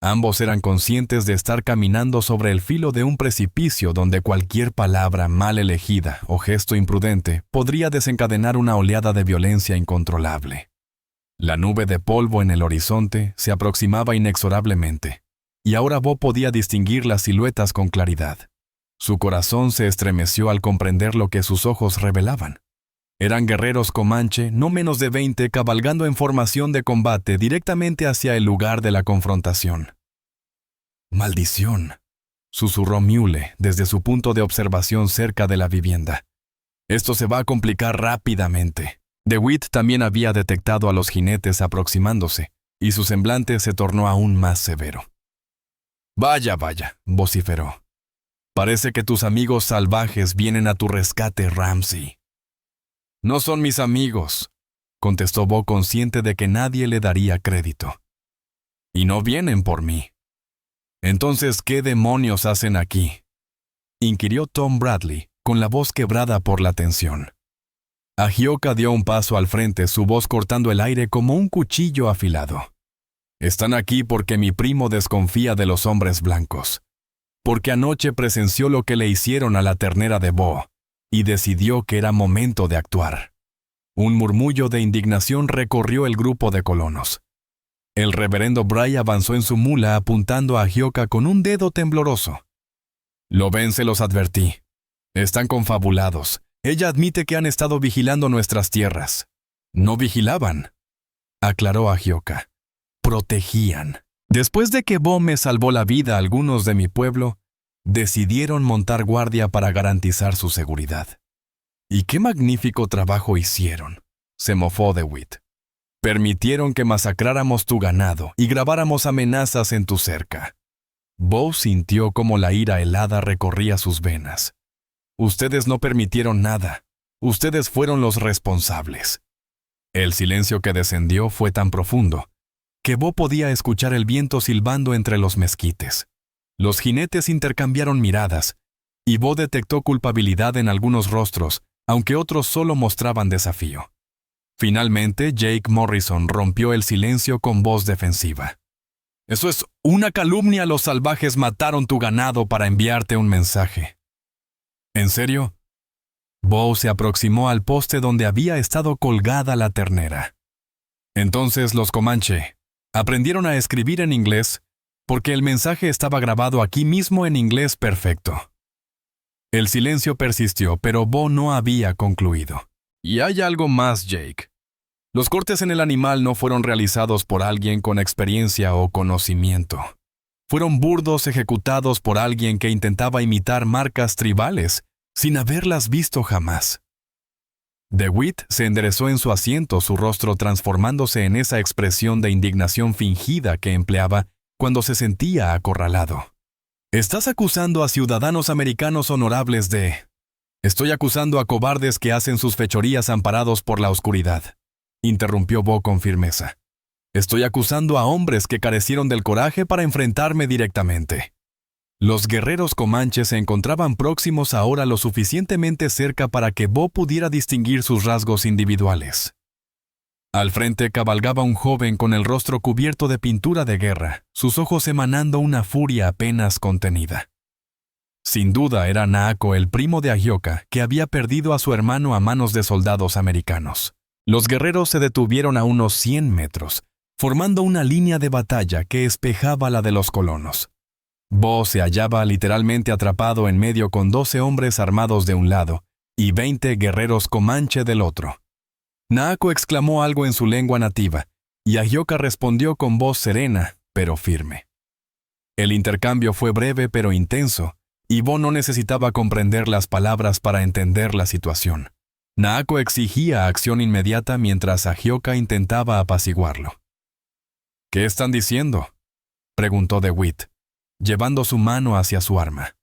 Ambos eran conscientes de estar caminando sobre el filo de un precipicio donde cualquier palabra mal elegida o gesto imprudente podría desencadenar una oleada de violencia incontrolable. La nube de polvo en el horizonte se aproximaba inexorablemente, y ahora Bo podía distinguir las siluetas con claridad. Su corazón se estremeció al comprender lo que sus ojos revelaban. Eran guerreros Comanche, no menos de 20, cabalgando en formación de combate directamente hacia el lugar de la confrontación. «Maldición», susurró Mule desde su punto de observación cerca de la vivienda. «Esto se va a complicar rápidamente». DeWitt también había detectado a los jinetes aproximándose, y su semblante se tornó aún más severo. «Vaya, vaya», vociferó. «Parece que tus amigos salvajes vienen a tu rescate, Ramsay». «No son mis amigos», contestó Bo, consciente de que nadie le daría crédito. «Y no vienen por mí». «Entonces, ¿qué demonios hacen aquí?», inquirió Tom Bradley, con la voz quebrada por la tensión. Ahioka dio un paso al frente, su voz cortando el aire como un cuchillo afilado. «Están aquí porque mi primo desconfía de los hombres blancos. Porque anoche presenció lo que le hicieron a la ternera de Bo, y decidió que era momento de actuar». Un murmullo de indignación recorrió el grupo de colonos. El reverendo Bray avanzó en su mula apuntando a Ahioka con un dedo tembloroso. «Lo ven, se los advertí. Están confabulados. Ella admite que han estado vigilando nuestras tierras». «No vigilaban», aclaró Ahioka. «Protegían. Después de que Bo me salvó la vida a algunos de mi pueblo, decidieron montar guardia para garantizar su seguridad». «¿Y qué magnífico trabajo hicieron?», se mofó DeWitt. «Permitieron que masacráramos tu ganado y grabáramos amenazas en tu cerca». Bo sintió como la ira helada recorría sus venas. «Ustedes no permitieron nada. Ustedes fueron los responsables». El silencio que descendió fue tan profundo que Bo podía escuchar el viento silbando entre los mezquites. Los jinetes intercambiaron miradas, y Bo detectó culpabilidad en algunos rostros, aunque otros solo mostraban desafío. Finalmente, Jake Morrison rompió el silencio con voz defensiva. «Eso es una calumnia. Los salvajes mataron tu ganado para enviarte un mensaje». «¿En serio?». Bo se aproximó al poste donde había estado colgada la ternera. «Entonces los Comanche aprendieron a escribir en inglés porque el mensaje estaba grabado aquí mismo en inglés perfecto». El silencio persistió, pero Bo no había concluido. «Y hay algo más, Jake. Los cortes en el animal no fueron realizados por alguien con experiencia o conocimiento. Fueron burdos ejecutados por alguien que intentaba imitar marcas tribales, sin haberlas visto jamás». DeWitt se enderezó en su asiento, su rostro transformándose en esa expresión de indignación fingida que empleaba cuando se sentía acorralado. «Estás acusando a ciudadanos americanos honorables de...». «Estoy acusando a cobardes que hacen sus fechorías amparados por la oscuridad», interrumpió Bo con firmeza. «Estoy acusando a hombres que carecieron del coraje para enfrentarme directamente». Los guerreros comanches se encontraban próximos ahora lo suficientemente cerca para que Bo pudiera distinguir sus rasgos individuales. Al frente cabalgaba un joven con el rostro cubierto de pintura de guerra, sus ojos emanando una furia apenas contenida. Sin duda era Naako, el primo de Ahioka, que había perdido a su hermano a manos de soldados americanos. Los guerreros se detuvieron a unos 100 metros, formando una línea de batalla que espejaba la de los colonos. Bo se hallaba literalmente atrapado en medio con 12 hombres armados de un lado y 20 guerreros comanche del otro. Naako exclamó algo en su lengua nativa, y Ahioka respondió con voz serena, pero firme. El intercambio fue breve pero intenso, y Bo no necesitaba comprender las palabras para entender la situación. Naako exigía acción inmediata mientras Ahioka intentaba apaciguarlo. «¿Qué están diciendo?», preguntó DeWitt, llevando su mano hacia su arma.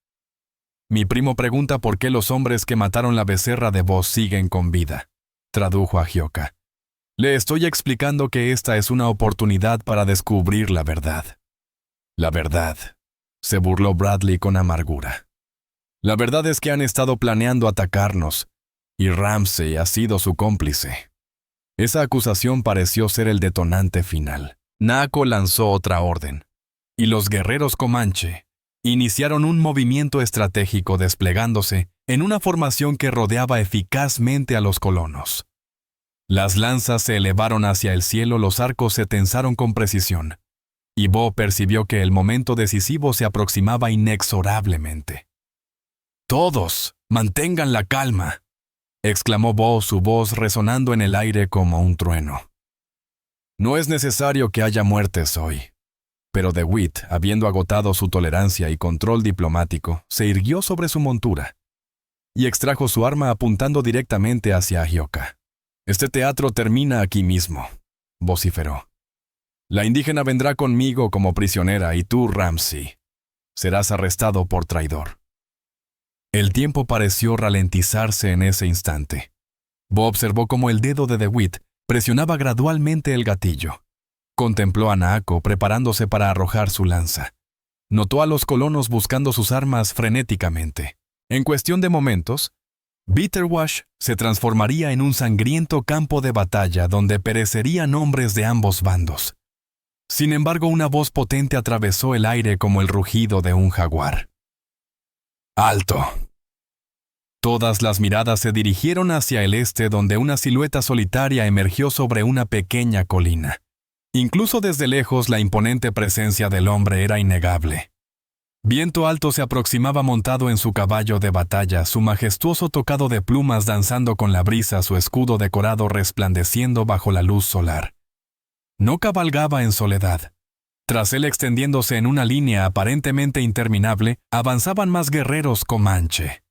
«Mi primo pregunta por qué los hombres que mataron la becerra de Bo siguen con vida», tradujo Ahioka. «Le estoy explicando que esta es una oportunidad para descubrir la verdad». «La verdad», se burló Bradley con amargura. «La verdad es que han estado planeando atacarnos, y Ramsay ha sido su cómplice». Esa acusación pareció ser el detonante final. Naako lanzó otra orden, y los guerreros comanche iniciaron un movimiento estratégico desplegándose en una formación que rodeaba eficazmente a los colonos. Las lanzas se elevaron hacia el cielo, los arcos se tensaron con precisión, y Bo percibió que el momento decisivo se aproximaba inexorablemente. «Todos, mantengan la calma», exclamó Bo, su voz resonando en el aire como un trueno. «No es necesario que haya muertes hoy». Pero DeWitt, habiendo agotado su tolerancia y control diplomático, se irguió sobre su montura y extrajo su arma apuntando directamente hacia Ahioka. Este teatro termina aquí mismo, vociferó. La indígena vendrá conmigo como prisionera y tú, Ramsay, serás arrestado por traidor. El tiempo pareció ralentizarse en ese instante. Bo observó cómo el dedo de DeWitt presionaba gradualmente el gatillo. Contempló a Naako preparándose para arrojar su lanza. Notó a los colonos buscando sus armas frenéticamente. En cuestión de momentos, Bitterwash se transformaría en un sangriento campo de batalla donde perecerían hombres de ambos bandos. Sin embargo, una voz potente atravesó el aire como el rugido de un jaguar. ¡Alto! Todas las miradas se dirigieron hacia el este, donde una silueta solitaria emergió sobre una pequeña colina. Incluso desde lejos, la imponente presencia del hombre era innegable. Viento Alto se aproximaba montado en su caballo de batalla, su majestuoso tocado de plumas danzando con la brisa, su escudo decorado resplandeciendo bajo la luz solar. No cabalgaba en soledad. Tras él, extendiéndose en una línea aparentemente interminable, avanzaban más guerreros Comanche.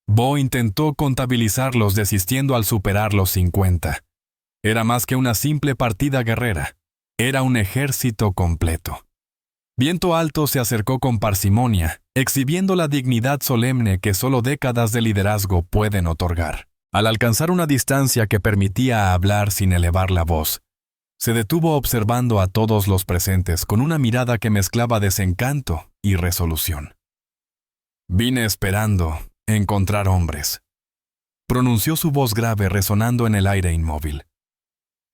Bo intentó contabilizarlos, desistiendo al superar los 50. Era más que una simple partida guerrera. Era un ejército completo. Viento Alto se acercó con parsimonia, exhibiendo la dignidad solemne que solo décadas de liderazgo pueden otorgar. Al alcanzar una distancia que permitía hablar sin elevar la voz, se detuvo observando a todos los presentes con una mirada que mezclaba desencanto y resolución. «Vine esperando encontrar hombres», pronunció su voz grave resonando en el aire inmóvil.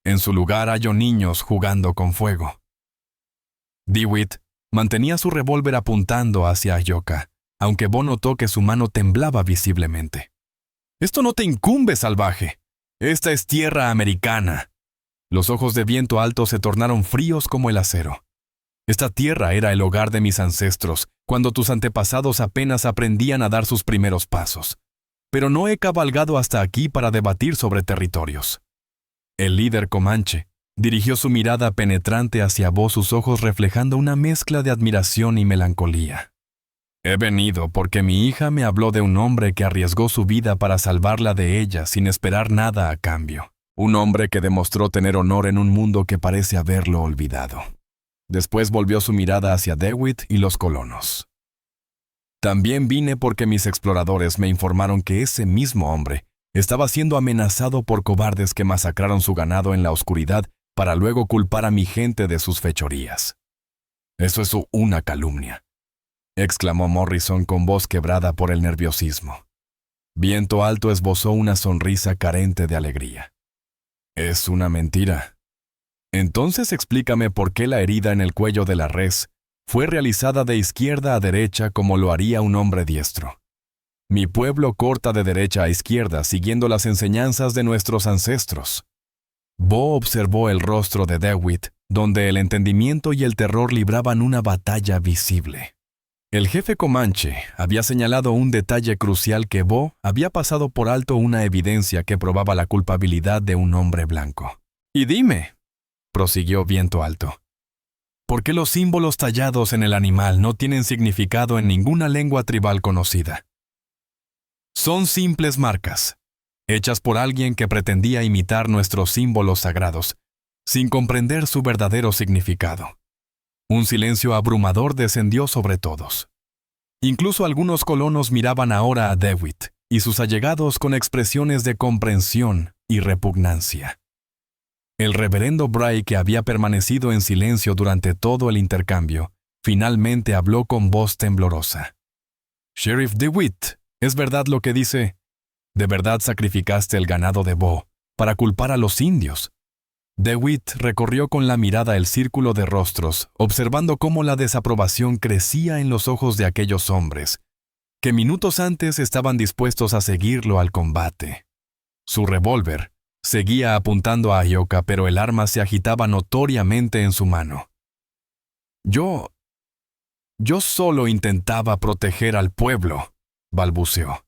«En su lugar hallo niños jugando con fuego». DeWitt mantenía su revólver apuntando hacia Ahyoka, aunque Bo notó que su mano temblaba visiblemente. «Esto no te incumbe, salvaje. Esta es tierra americana». Los ojos de Viento Alto se tornaron fríos como el acero. «Esta tierra era el hogar de mis ancestros, cuando tus antepasados apenas aprendían a dar sus primeros pasos. Pero no he cabalgado hasta aquí para debatir sobre territorios». El líder Comanche dirigió su mirada penetrante hacia Bo, sus ojos reflejando una mezcla de admiración y melancolía. «He venido porque mi hija me habló de un hombre que arriesgó su vida para salvarla de ella sin esperar nada a cambio. Un hombre que demostró tener honor en un mundo que parece haberlo olvidado». Después volvió su mirada hacia DeWitt y los colonos. «También vine porque mis exploradores me informaron que ese mismo hombre estaba siendo amenazado por cobardes que masacraron su ganado en la oscuridad para luego culpar a mi gente de sus fechorías». «Eso es una calumnia», exclamó Morrison con voz quebrada por el nerviosismo. Viento Alto esbozó una sonrisa carente de alegría. «Es una mentira. Entonces explícame por qué la herida en el cuello de la res fue realizada de izquierda a derecha como lo haría un hombre diestro. Mi pueblo corta de derecha a izquierda siguiendo las enseñanzas de nuestros ancestros». Bo observó el rostro de DeWitt, donde el entendimiento y el terror libraban una batalla visible. El jefe Comanche había señalado un detalle crucial que Bo había pasado por alto, una evidencia que probaba la culpabilidad de un hombre blanco. «Y dime», prosiguió Viento Alto, «¿por qué los símbolos tallados en el animal no tienen significado en ninguna lengua tribal conocida? Son simples marcas, hechas por alguien que pretendía imitar nuestros símbolos sagrados, sin comprender su verdadero significado». Un silencio abrumador descendió sobre todos. Incluso algunos colonos miraban ahora a DeWitt y sus allegados con expresiones de comprensión y repugnancia. El reverendo Bray, que había permanecido en silencio durante todo el intercambio, finalmente habló con voz temblorosa. «Sheriff DeWitt, ¿es verdad lo que dice? ¿De verdad sacrificaste el ganado de Bo para culpar a los indios?» DeWitt recorrió con la mirada el círculo de rostros, observando cómo la desaprobación crecía en los ojos de aquellos hombres, que minutos antes estaban dispuestos a seguirlo al combate. Su revólver seguía apuntando a Ahyoka, pero el arma se agitaba notoriamente en su mano. Yo solo intentaba proteger al pueblo», balbuceó.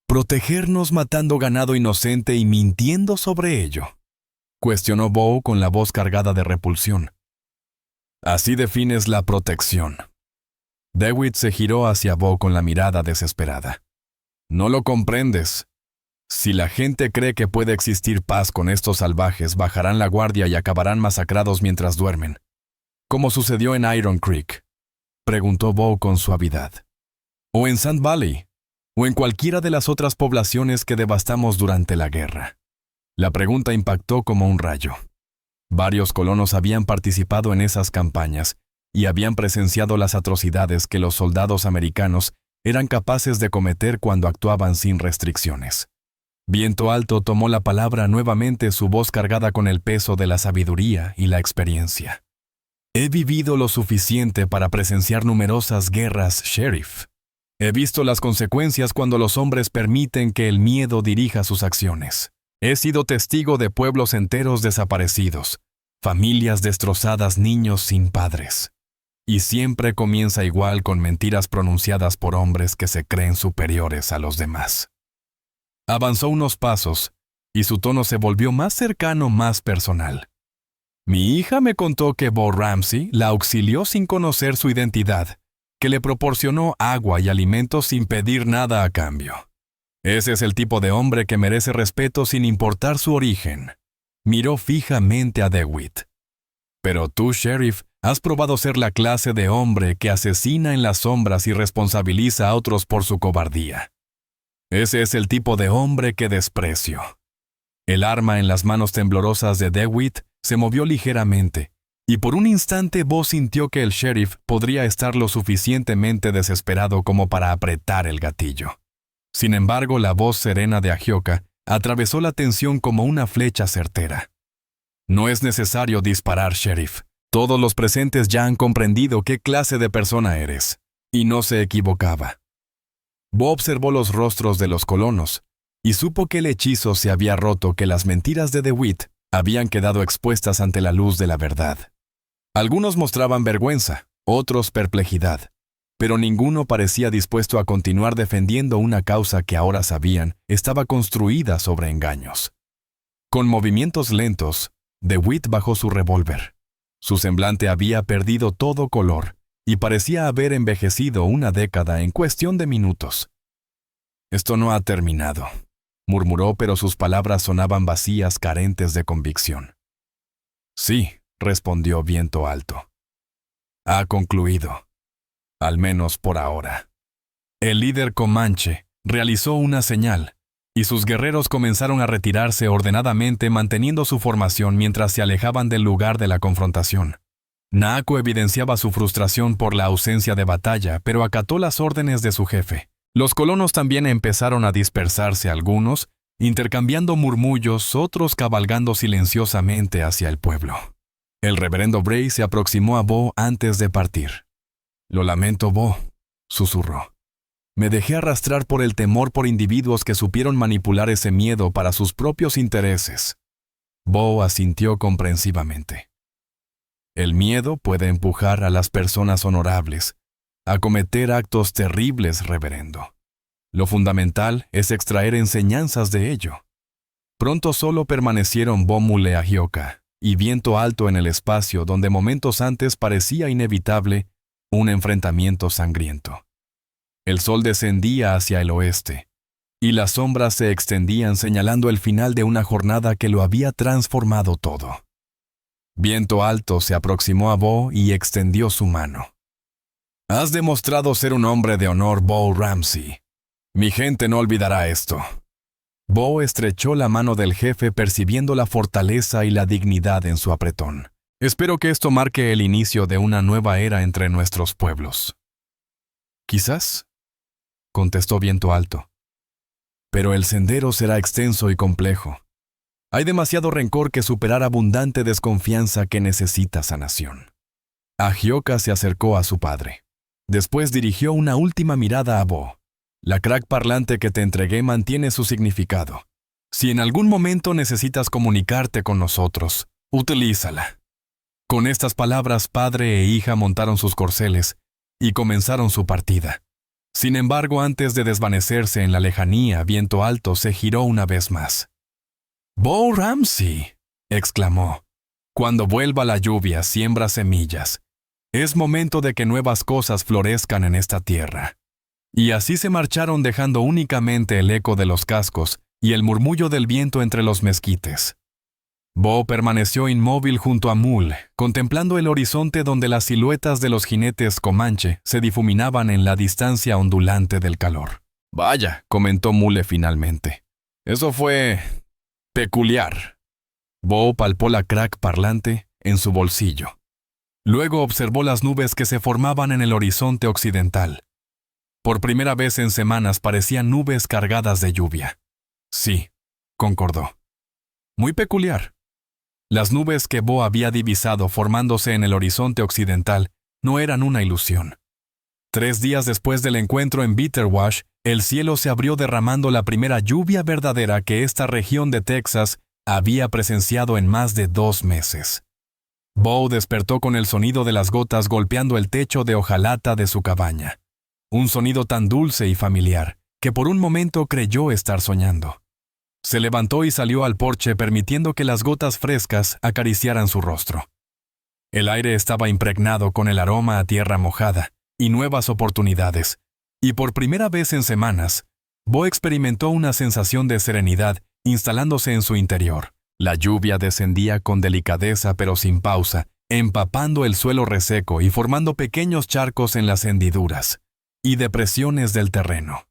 «¿Protegernos matando ganado inocente y mintiendo sobre ello?», cuestionó Bo con la voz cargada de repulsión. «Así defines la protección». DeWitt se giró hacia Bo con la mirada desesperada. «No lo comprendes. Si la gente cree que puede existir paz con estos salvajes, bajarán la guardia y acabarán masacrados mientras duermen. ¿Cómo sucedió en Iron Creek?, preguntó Bo con suavidad. O en Sand Valley, o en cualquiera de las otras poblaciones que devastamos durante la guerra. La pregunta impactó como un rayo. Varios colonos habían participado en esas campañas y habían presenciado las atrocidades que los soldados americanos eran capaces de cometer cuando actuaban sin restricciones. Viento Alto tomó la palabra nuevamente, su voz cargada con el peso de la sabiduría y la experiencia. He vivido lo suficiente para presenciar numerosas guerras, Sheriff. He visto las consecuencias cuando los hombres permiten que el miedo dirija sus acciones. He sido testigo de pueblos enteros desaparecidos, familias destrozadas, niños sin padres. Y siempre comienza igual, con mentiras pronunciadas por hombres que se creen superiores a los demás. Avanzó unos pasos, y su tono se volvió más cercano, más personal. Mi hija me contó que Bo Ramsey la auxilió sin conocer su identidad, que le proporcionó agua y alimentos sin pedir nada a cambio. Ese es el tipo de hombre que merece respeto sin importar su origen. Miró fijamente a DeWitt. Pero tú, Sheriff, has probado ser la clase de hombre que asesina en las sombras y responsabiliza a otros por su cobardía. Ese es el tipo de hombre que desprecio. El arma en las manos temblorosas de DeWitt se movió ligeramente, y por un instante Bo sintió que el sheriff podría estar lo suficientemente desesperado como para apretar el gatillo. Sin embargo, la voz serena de Ahioka atravesó la tensión como una flecha certera. No es necesario disparar, sheriff. Todos los presentes ya han comprendido qué clase de persona eres. Y no se equivocaba. Bo observó los rostros de los colonos y supo que el hechizo se había roto, que las mentiras de DeWitt habían quedado expuestas ante la luz de la verdad. Algunos mostraban vergüenza, otros perplejidad, pero ninguno parecía dispuesto a continuar defendiendo una causa que ahora sabían estaba construida sobre engaños. Con movimientos lentos, DeWitt bajó su revólver. Su semblante había perdido todo color y parecía haber envejecido una década en cuestión de minutos. Esto no ha terminado, murmuró, pero sus palabras sonaban vacías, carentes de convicción. Sí, respondió Viento Alto. Ha concluido, al menos por ahora. El líder comanche realizó una señal, y sus guerreros comenzaron a retirarse ordenadamente, manteniendo su formación mientras se alejaban del lugar de la confrontación. Naako evidenciaba su frustración por la ausencia de batalla, pero acató las órdenes de su jefe. Los colonos también empezaron a dispersarse, algunos intercambiando murmullos, otros cabalgando silenciosamente hacia el pueblo. El reverendo Bray se aproximó a Bo antes de partir. «Lo lamento, Bo», susurró. «Me dejé arrastrar por el temor por individuos que supieron manipular ese miedo para sus propios intereses». Bo asintió comprensivamente. El miedo puede empujar a las personas honorables a cometer actos terribles, reverendo. Lo fundamental es extraer enseñanzas de ello. Pronto solo permanecieron Bo Mule Ahioka y Viento Alto en el espacio donde momentos antes parecía inevitable un enfrentamiento sangriento. El sol descendía hacia el oeste, y las sombras se extendían señalando el final de una jornada que lo había transformado todo. Viento Alto se aproximó a Bo y extendió su mano. «Has demostrado ser un hombre de honor, Bo Ramsey. Mi gente no olvidará esto». Bo estrechó la mano del jefe, percibiendo la fortaleza y la dignidad en su apretón. «Espero que esto marque el inicio de una nueva era entre nuestros pueblos». «Quizás», contestó Viento Alto. «Pero el sendero será extenso y complejo. Hay demasiado rencor que superar, abundante desconfianza que necesita sanación». Ahioka se acercó a su padre. Después dirigió una última mirada a Bo. «La crack parlante que te entregué mantiene su significado. Si en algún momento necesitas comunicarte con nosotros, utilízala». Con estas palabras, padre e hija montaron sus corceles y comenzaron su partida. Sin embargo, antes de desvanecerse en la lejanía, Viento Alto se giró una vez más. «Bo Ramsey», exclamó, «cuando vuelva la lluvia, siembra semillas. Es momento de que nuevas cosas florezcan en esta tierra». Y así se marcharon, dejando únicamente el eco de los cascos y el murmullo del viento entre los mezquites. Bo permaneció inmóvil junto a Mule, contemplando el horizonte donde las siluetas de los jinetes comanche se difuminaban en la distancia ondulante del calor. «Vaya», comentó Mule finalmente. «Eso fue peculiar». Bo palpó la crack parlante en su bolsillo. Luego observó las nubes que se formaban en el horizonte occidental. Por primera vez en semanas parecían nubes cargadas de lluvia. «Sí», concordó. «Muy peculiar». Las nubes que Bo había divisado formándose en el horizonte occidental no eran una ilusión. 3 días después del encuentro en Bitterwash, el cielo se abrió derramando la primera lluvia verdadera que esta región de Texas había presenciado en más de 2 meses. Bo despertó con el sonido de las gotas golpeando el techo de hojalata de su cabaña. Un sonido tan dulce y familiar que por un momento creyó estar soñando. Se levantó y salió al porche permitiendo que las gotas frescas acariciaran su rostro. El aire estaba impregnado con el aroma a tierra mojada y nuevas oportunidades, y por primera vez en semanas, Bo experimentó una sensación de serenidad instalándose en su interior. La lluvia descendía con delicadeza pero sin pausa, empapando el suelo reseco y formando pequeños charcos en las hendiduras y depresiones del terreno.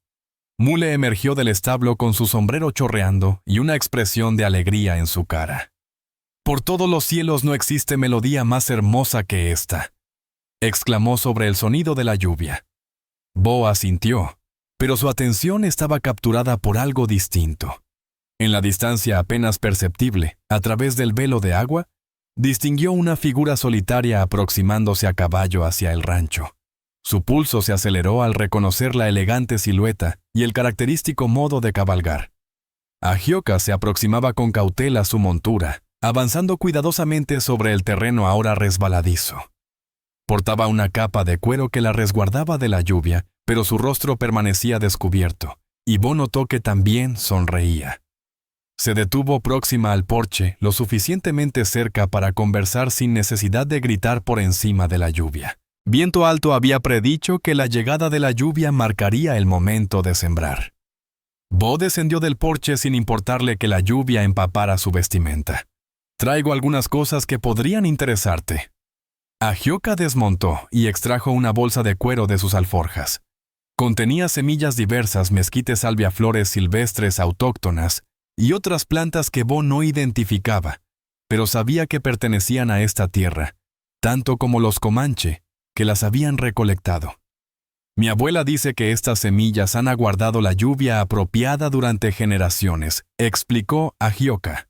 Mule emergió del establo con su sombrero chorreando y una expresión de alegría en su cara. «Por todos los cielos no existe melodía más hermosa que esta», exclamó sobre el sonido de la lluvia. Bo asintió, pero su atención estaba capturada por algo distinto. En la distancia apenas perceptible, a través del velo de agua, distinguió una figura solitaria aproximándose a caballo hacia el rancho. Su pulso se aceleró al reconocer la elegante silueta y el característico modo de cabalgar. Ahioka se aproximaba con cautela a su montura, avanzando cuidadosamente sobre el terreno ahora resbaladizo. Portaba una capa de cuero que la resguardaba de la lluvia, pero su rostro permanecía descubierto, y Bo notó que también sonreía. Se detuvo próxima al porche, lo suficientemente cerca para conversar sin necesidad de gritar por encima de la lluvia. Viento Alto había predicho que la llegada de la lluvia marcaría el momento de sembrar. Bo descendió del porche sin importarle que la lluvia empapara su vestimenta. «Traigo algunas cosas que podrían interesarte». Ahioka desmontó y extrajo una bolsa de cuero de sus alforjas. Contenía semillas diversas, mezquites albiaflores silvestres autóctonas y otras plantas que Bo no identificaba, pero sabía que pertenecían a esta tierra, tanto como los comanche, que las habían recolectado. «Mi abuela dice que estas semillas han aguardado la lluvia apropiada durante generaciones», explicó Ahioka.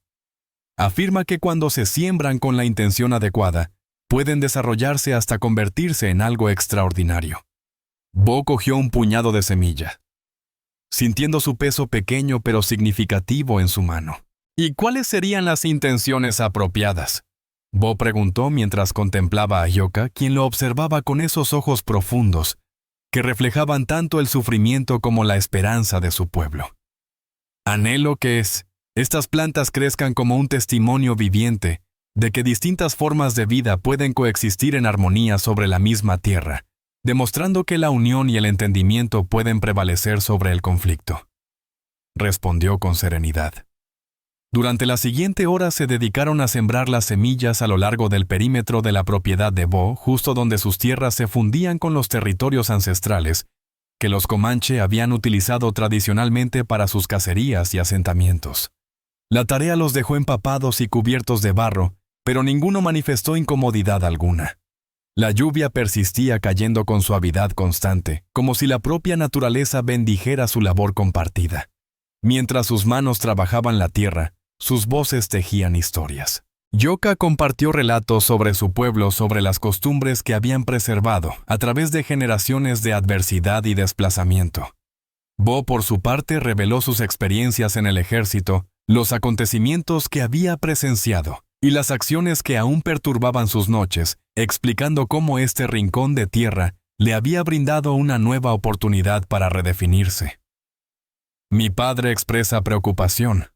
«Afirma que cuando se siembran con la intención adecuada, pueden desarrollarse hasta convertirse en algo extraordinario». Bo cogió un puñado de semilla, sintiendo su peso pequeño pero significativo en su mano. «¿Y cuáles serían las intenciones apropiadas?», Bo preguntó mientras contemplaba a Ahioka, quien lo observaba con esos ojos profundos que reflejaban tanto el sufrimiento como la esperanza de su pueblo. «Anhelo que estas plantas crezcan como un testimonio viviente de que distintas formas de vida pueden coexistir en armonía sobre la misma tierra, demostrando que la unión y el entendimiento pueden prevalecer sobre el conflicto», respondió con serenidad. Durante la siguiente hora se dedicaron a sembrar las semillas a lo largo del perímetro de la propiedad de Bo, justo donde sus tierras se fundían con los territorios ancestrales que los comanche habían utilizado tradicionalmente para sus cacerías y asentamientos. La tarea los dejó empapados y cubiertos de barro, pero ninguno manifestó incomodidad alguna. La lluvia persistía cayendo con suavidad constante, como si la propia naturaleza bendijera su labor compartida. Mientras sus manos trabajaban la tierra, sus voces tejían historias. Ahioka compartió relatos sobre su pueblo, sobre las costumbres que habían preservado a través de generaciones de adversidad y desplazamiento. Bo, por su parte, reveló sus experiencias en el ejército, los acontecimientos que había presenciado y las acciones que aún perturbaban sus noches, explicando cómo este rincón de tierra le había brindado una nueva oportunidad para redefinirse. «Mi padre expresa preocupación»,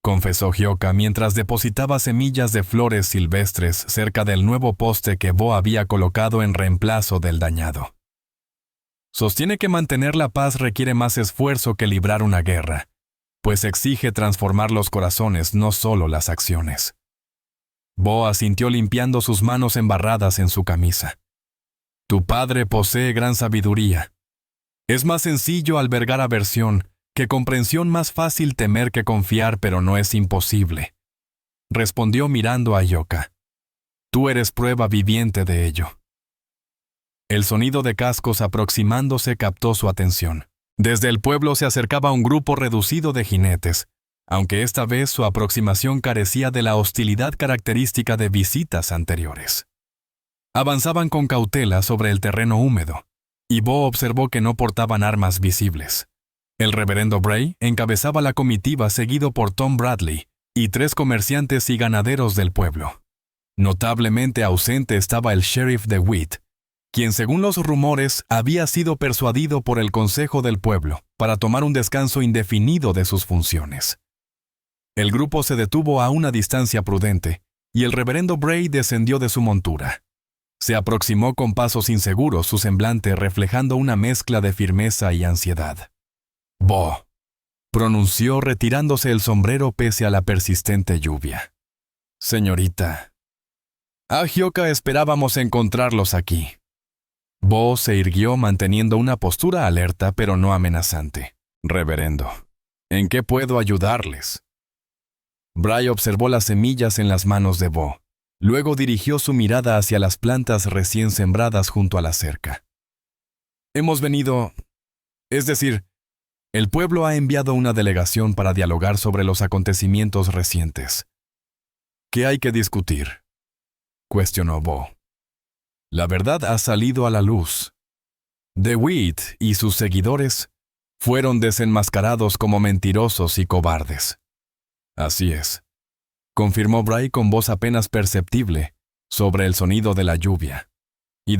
confesó Ahioka mientras depositaba semillas de flores silvestres cerca del nuevo poste que Bo había colocado en reemplazo del dañado. «Sostiene que mantener la paz requiere más esfuerzo que librar una guerra, pues exige transformar los corazones, no solo las acciones. Bo asintió limpiando sus manos embarradas en su camisa. Tu padre posee gran sabiduría. Es más sencillo albergar aversión que comprensión, más fácil temer que confiar, pero no es imposible. Respondió mirando a Ahyoka. Tú eres prueba viviente de ello. El sonido de cascos aproximándose captó su atención. Desde el pueblo se acercaba un grupo reducido de jinetes, aunque esta vez su aproximación carecía de la hostilidad característica de visitas anteriores. Avanzaban con cautela sobre el terreno húmedo, y Bo observó que no portaban armas visibles. El reverendo Bray encabezaba la comitiva seguido por Tom Bradley y 3 comerciantes y ganaderos del pueblo. Notablemente ausente estaba el sheriff de Witt, quien según los rumores había sido persuadido por el consejo del pueblo para tomar un descanso indefinido de sus funciones. El grupo se detuvo a una distancia prudente y el reverendo Bray descendió de su montura. Se aproximó con pasos inseguros, su semblante reflejando una mezcla de firmeza y ansiedad. Bo, pronunció retirándose el sombrero pese a la persistente lluvia. Señorita, Ahyoka, esperábamos encontrarlos aquí. Bo se irguió manteniendo una postura alerta pero no amenazante. Reverendo, ¿en qué puedo ayudarles? Bray observó las semillas en las manos de Bo. Luego dirigió su mirada hacia las plantas recién sembradas junto a la cerca. Hemos venido... Es decir, el pueblo ha enviado una delegación para dialogar sobre los acontecimientos recientes. ¿Qué hay que discutir?, cuestionó Bo. La verdad ha salido a la luz. DeWitt y sus seguidores fueron desenmascarados como mentirosos y cobardes. Así es, confirmó Bray con voz apenas perceptible sobre el sonido de la lluvia. Y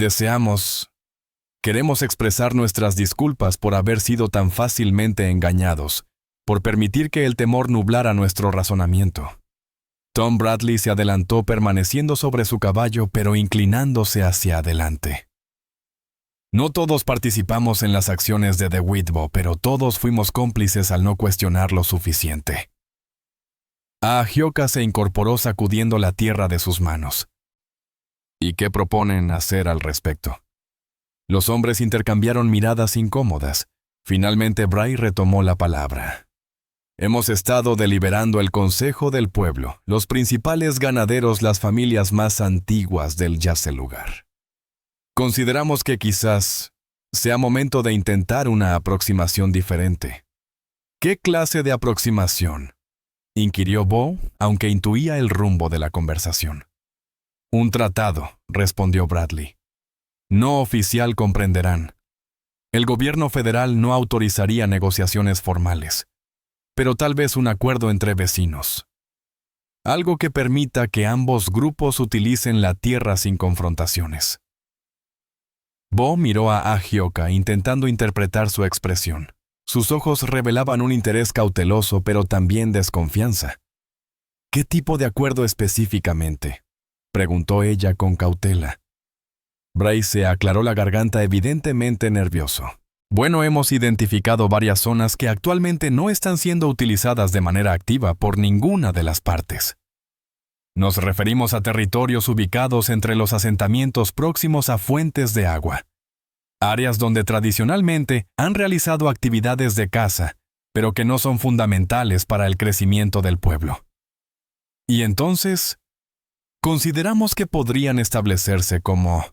queremos expresar nuestras disculpas por haber sido tan fácilmente engañados, por permitir que el temor nublara nuestro razonamiento. Tom Bradley se adelantó permaneciendo sobre su caballo pero inclinándose hacia adelante. No todos participamos en las acciones de DeWitt, Bo, pero todos fuimos cómplices al no cuestionar lo suficiente. Ahyoka se incorporó sacudiendo la tierra de sus manos. ¿Y qué proponen hacer al respecto? Los hombres intercambiaron miradas incómodas. Finalmente Bray retomó la palabra. Hemos estado deliberando el consejo del pueblo, los principales ganaderos, las familias más antiguas del yacelugar. Consideramos que quizás sea momento de intentar una aproximación diferente. ¿Qué clase de aproximación?, inquirió Bo, aunque intuía el rumbo de la conversación. Un tratado, respondió Bradley. No oficial, comprenderán. El gobierno federal no autorizaría negociaciones formales, pero tal vez un acuerdo entre vecinos. Algo que permita que ambos grupos utilicen la tierra sin confrontaciones. Bo miró a Ahyoka intentando interpretar su expresión. Sus ojos revelaban un interés cauteloso pero también desconfianza. ¿Qué tipo de acuerdo específicamente?, preguntó ella con cautela. Bray se aclaró la garganta evidentemente nervioso. Bueno, hemos identificado varias zonas que actualmente no están siendo utilizadas de manera activa por ninguna de las partes. Nos referimos a territorios ubicados entre los asentamientos próximos a fuentes de agua. Áreas donde tradicionalmente han realizado actividades de caza, pero que no son fundamentales para el crecimiento del pueblo. Y entonces, consideramos que podrían establecerse como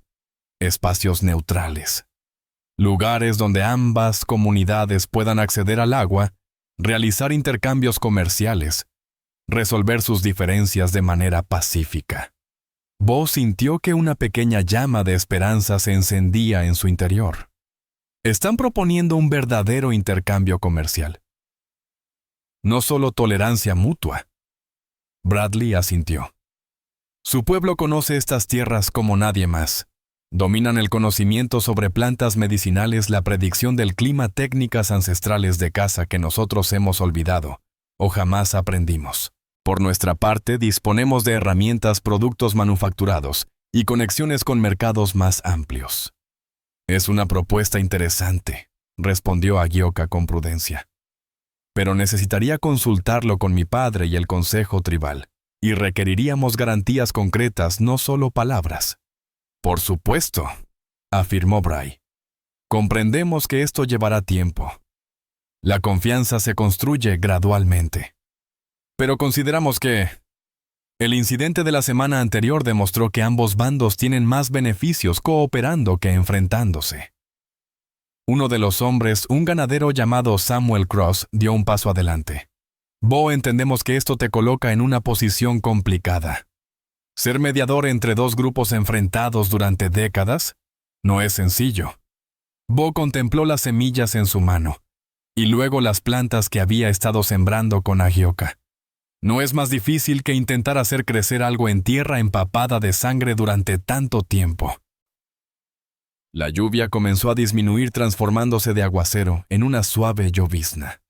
espacios neutrales. Lugares donde ambas comunidades puedan acceder al agua, realizar intercambios comerciales, resolver sus diferencias de manera pacífica. Bo sintió que una pequeña llama de esperanza se encendía en su interior. Están proponiendo un verdadero intercambio comercial. No solo tolerancia mutua. Bradley asintió. Su pueblo conoce estas tierras como nadie más. Dominan el conocimiento sobre plantas medicinales, la predicción del clima, técnicas ancestrales de caza que nosotros hemos olvidado o jamás aprendimos. Por nuestra parte, disponemos de herramientas, productos manufacturados y conexiones con mercados más amplios. Es una propuesta interesante, respondió Ahyoka con prudencia. pero necesitaría consultarlo con mi padre y el consejo tribal, y requeriríamos garantías concretas, no solo palabras. Por supuesto, afirmó Bray. Comprendemos que esto llevará tiempo. La confianza se construye gradualmente. Pero consideramos que el incidente de la semana anterior demostró que ambos bandos tienen más beneficios cooperando que enfrentándose. Uno de los hombres, un ganadero llamado Samuel Cross, dio un paso adelante. Bo, entendemos que esto te coloca en una posición complicada. Ser mediador entre dos grupos enfrentados durante décadas no es sencillo. Bo contempló las semillas en su mano, y luego las plantas que había estado sembrando con Agioka. No es más difícil que intentar hacer crecer algo en tierra empapada de sangre durante tanto tiempo. La lluvia comenzó a disminuir, transformándose de aguacero en una suave llovizna.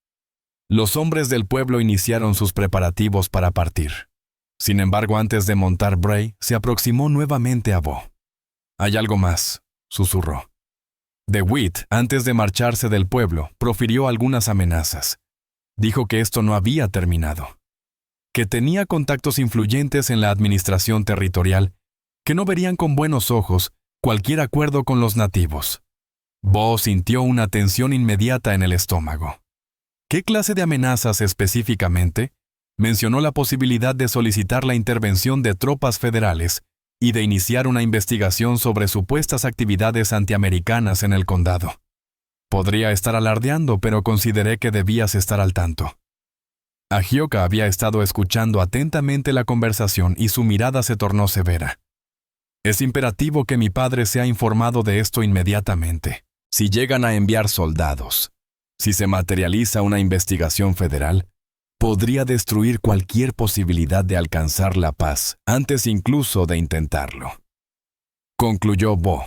Los hombres del pueblo iniciaron sus preparativos para partir. Sin embargo, antes de montar, Bray se aproximó nuevamente a Bo. «Hay algo más», susurró. DeWitt, antes de marcharse del pueblo, profirió algunas amenazas. Dijo que esto no había terminado, que tenía contactos influyentes en la administración territorial, que no verían con buenos ojos cualquier acuerdo con los nativos. Bo sintió una tensión inmediata en el estómago. ¿Qué clase de amenazas específicamente? Mencionó la posibilidad de solicitar la intervención de tropas federales y de iniciar una investigación sobre supuestas actividades antiamericanas en el condado. Podría estar alardeando, pero consideré que debías estar al tanto. Agioka había estado escuchando atentamente la conversación y su mirada se tornó severa. Es imperativo que mi padre sea informado de esto inmediatamente. Si llegan a enviar soldados, si se materializa una investigación federal, podría destruir cualquier posibilidad de alcanzar la paz, antes incluso de intentarlo. Concluyó Bo.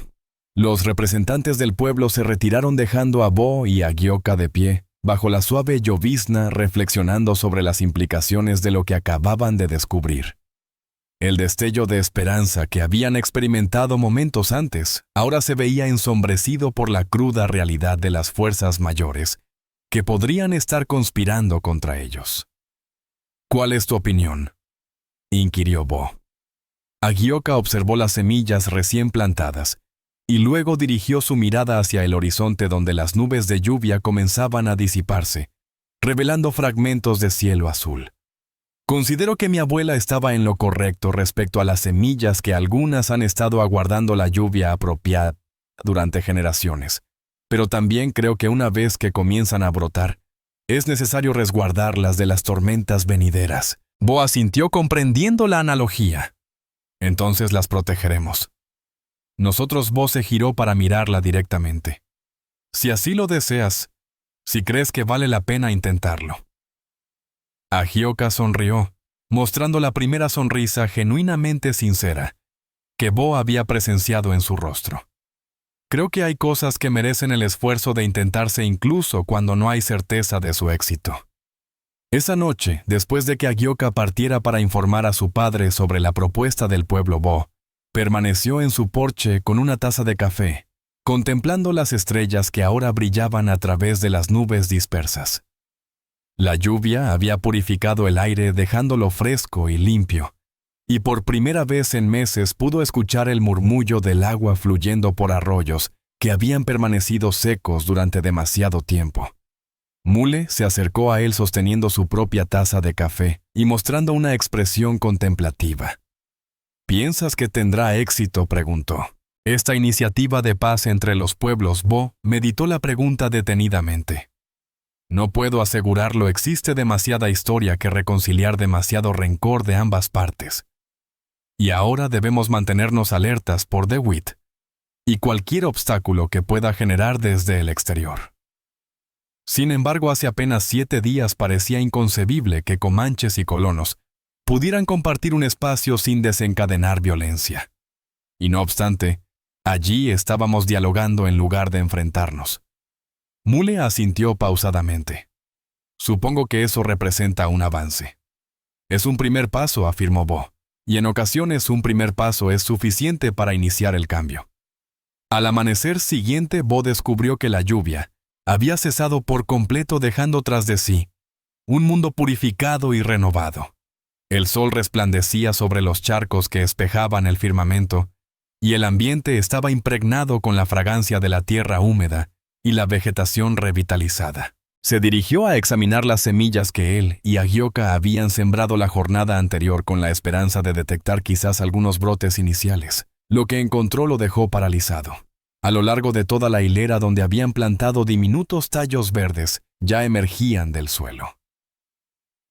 Los representantes del pueblo se retiraron dejando a Bo y a Agioka de pie, bajo la suave llovizna, reflexionando sobre las implicaciones de lo que acababan de descubrir. El destello de esperanza que habían experimentado momentos antes, ahora se veía ensombrecido por la cruda realidad de las fuerzas mayores, que podrían estar conspirando contra ellos. ¿Cuál es tu opinión?, inquirió Bo. Agioka observó las semillas recién plantadas, y luego dirigió su mirada hacia el horizonte donde las nubes de lluvia comenzaban a disiparse, revelando fragmentos de cielo azul. Considero que mi abuela estaba en lo correcto respecto a las semillas que algunas han estado aguardando la lluvia apropiada durante generaciones, pero también creo que una vez que comienzan a brotar, es necesario resguardarlas de las tormentas venideras. Bo asintió comprendiendo la analogía. Entonces las protegeremos. Nosotros. Bo se giró para mirarla directamente. Si así lo deseas, si crees que vale la pena intentarlo. Agioka sonrió, mostrando la primera sonrisa genuinamente sincera que Bo había presenciado en su rostro. Creo que hay cosas que merecen el esfuerzo de intentarse incluso cuando no hay certeza de su éxito. Esa noche, después de que Agioka partiera para informar a su padre sobre la propuesta del pueblo, Bo permaneció en su porche con una taza de café, contemplando las estrellas que ahora brillaban a través de las nubes dispersas. La lluvia había purificado el aire dejándolo fresco y limpio, y por primera vez en meses pudo escuchar el murmullo del agua fluyendo por arroyos que habían permanecido secos durante demasiado tiempo. Mule se acercó a él sosteniendo su propia taza de café y mostrando una expresión contemplativa. ¿Piensas que tendrá éxito?, preguntó. Esta iniciativa de paz entre los pueblos. Bo meditó la pregunta detenidamente. No puedo asegurarlo, existe demasiada historia que reconciliar, demasiado rencor de ambas partes. Y ahora debemos mantenernos alertas por DeWitt y cualquier obstáculo que pueda generar desde el exterior. Sin embargo, hace apenas 7 días parecía inconcebible que comanches y colonos pudieran compartir un espacio sin desencadenar violencia. Y no obstante, allí estábamos dialogando en lugar de enfrentarnos. Mule asintió pausadamente. Supongo que eso representa un avance. Es un primer paso, afirmó Bo, y en ocasiones un primer paso es suficiente para iniciar el cambio. Al amanecer siguiente, Bo descubrió que la lluvia había cesado por completo, dejando tras de sí un mundo purificado y renovado. El sol resplandecía sobre los charcos que espejaban el firmamento, y el ambiente estaba impregnado con la fragancia de la tierra húmeda y la vegetación revitalizada. Se dirigió a examinar las semillas que él y Agioka habían sembrado la jornada anterior con la esperanza de detectar quizás algunos brotes iniciales. Lo que encontró lo dejó paralizado. A lo largo de toda la hilera donde habían plantado diminutos tallos verdes, ya emergían del suelo.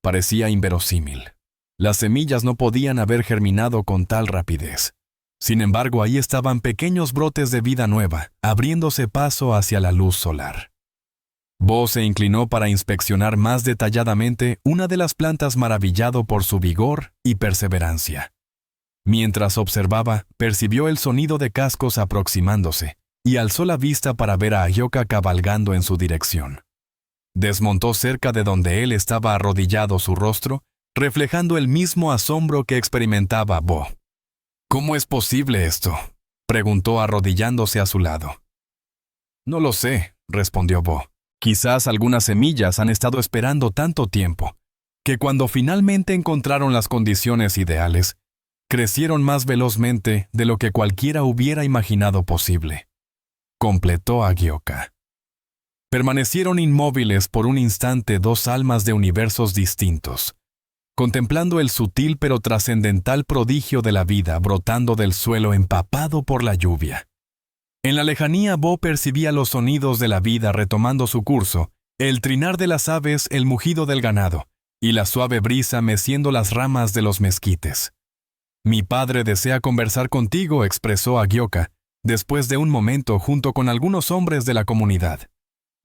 Parecía inverosímil. Las semillas no podían haber germinado con tal rapidez. Sin embargo, ahí estaban pequeños brotes de vida nueva, abriéndose paso hacia la luz solar. Bo se inclinó para inspeccionar más detalladamente una de las plantas maravillado por su vigor y perseverancia. Mientras observaba, percibió el sonido de cascos aproximándose y alzó la vista para ver a Agioka cabalgando en su dirección. Desmontó cerca de donde él estaba arrodillado, su rostro reflejando el mismo asombro que experimentaba Bo. «¿Cómo es posible esto?», preguntó arrodillándose a su lado. «No lo sé», respondió Bo. «Quizás algunas semillas han estado esperando tanto tiempo, que cuando finalmente encontraron las condiciones ideales, crecieron más velozmente de lo que cualquiera hubiera imaginado posible», completó Agioka. Permanecieron inmóviles por un instante dos almas de universos distintos, contemplando el sutil pero trascendental prodigio de la vida brotando del suelo empapado por la lluvia. En la lejanía, Bo percibía los sonidos de la vida retomando su curso, el trinar de las aves, el mugido del ganado, y la suave brisa meciendo las ramas de los mezquites. «Mi padre desea conversar contigo», expresó Agioka, después de un momento junto con algunos hombres de la comunidad.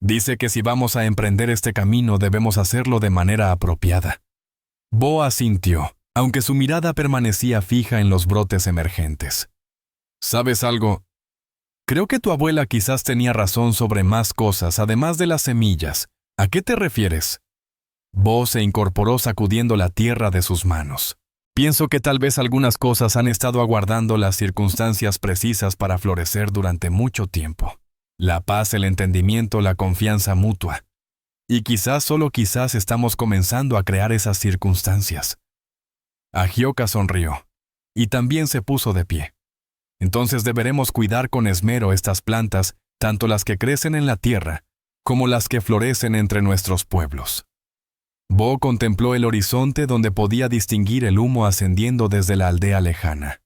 «Dice que si vamos a emprender este camino debemos hacerlo de manera apropiada». Bo asintió, aunque su mirada permanecía fija en los brotes emergentes. «¿Sabes algo? Creo que tu abuela quizás tenía razón sobre más cosas, además de las semillas. ¿A qué te refieres?». Bo se incorporó sacudiendo la tierra de sus manos. «Pienso que tal vez algunas cosas han estado aguardando las circunstancias precisas para florecer durante mucho tiempo. La paz, el entendimiento, la confianza mutua. Y quizás, solo quizás, estamos comenzando a crear esas circunstancias». Agioka sonrió, y también se puso de pie. «Entonces deberemos cuidar con esmero estas plantas, tanto las que crecen en la tierra, como las que florecen entre nuestros pueblos». Bo contempló el horizonte donde podía distinguir el humo ascendiendo desde la aldea lejana.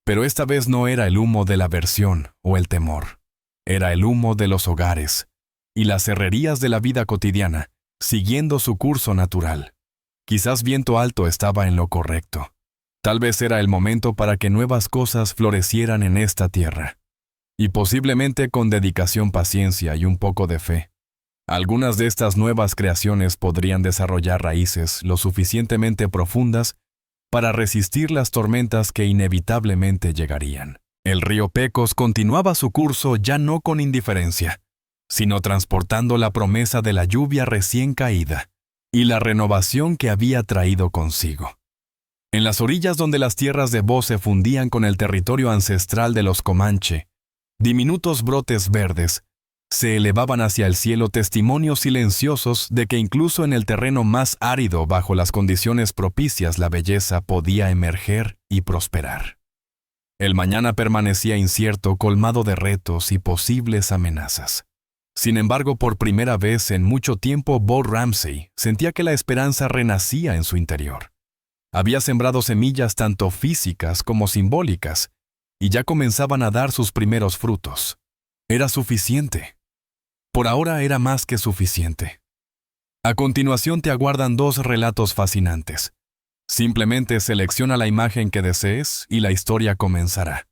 Pero esta vez no era el humo de la aversión o el temor. Era el humo de los hogares y las herrerías de la vida cotidiana, siguiendo su curso natural. Quizás Viento Alto estaba en lo correcto. Tal vez era el momento para que nuevas cosas florecieran en esta tierra. Y posiblemente con dedicación, paciencia y un poco de fe. Algunas de estas nuevas creaciones podrían desarrollar raíces lo suficientemente profundas para resistir las tormentas que inevitablemente llegarían. El río Pecos continuaba su curso ya no con indiferencia, sino transportando la promesa de la lluvia recién caída y la renovación que había traído consigo. En las orillas donde las tierras de Bo se fundían con el territorio ancestral de los Comanche, diminutos brotes verdes se elevaban hacia el cielo, testimonios silenciosos de que incluso en el terreno más árido, bajo las condiciones propicias, la belleza podía emerger y prosperar. El mañana permanecía incierto, colmado de retos y posibles amenazas. Sin embargo, por primera vez en mucho tiempo, Bo Ramsey sentía que la esperanza renacía en su interior. Había sembrado semillas tanto físicas como simbólicas, y ya comenzaban a dar sus primeros frutos. Era suficiente. Por ahora era más que suficiente. A continuación te aguardan dos relatos fascinantes. Simplemente selecciona la imagen que desees y la historia comenzará.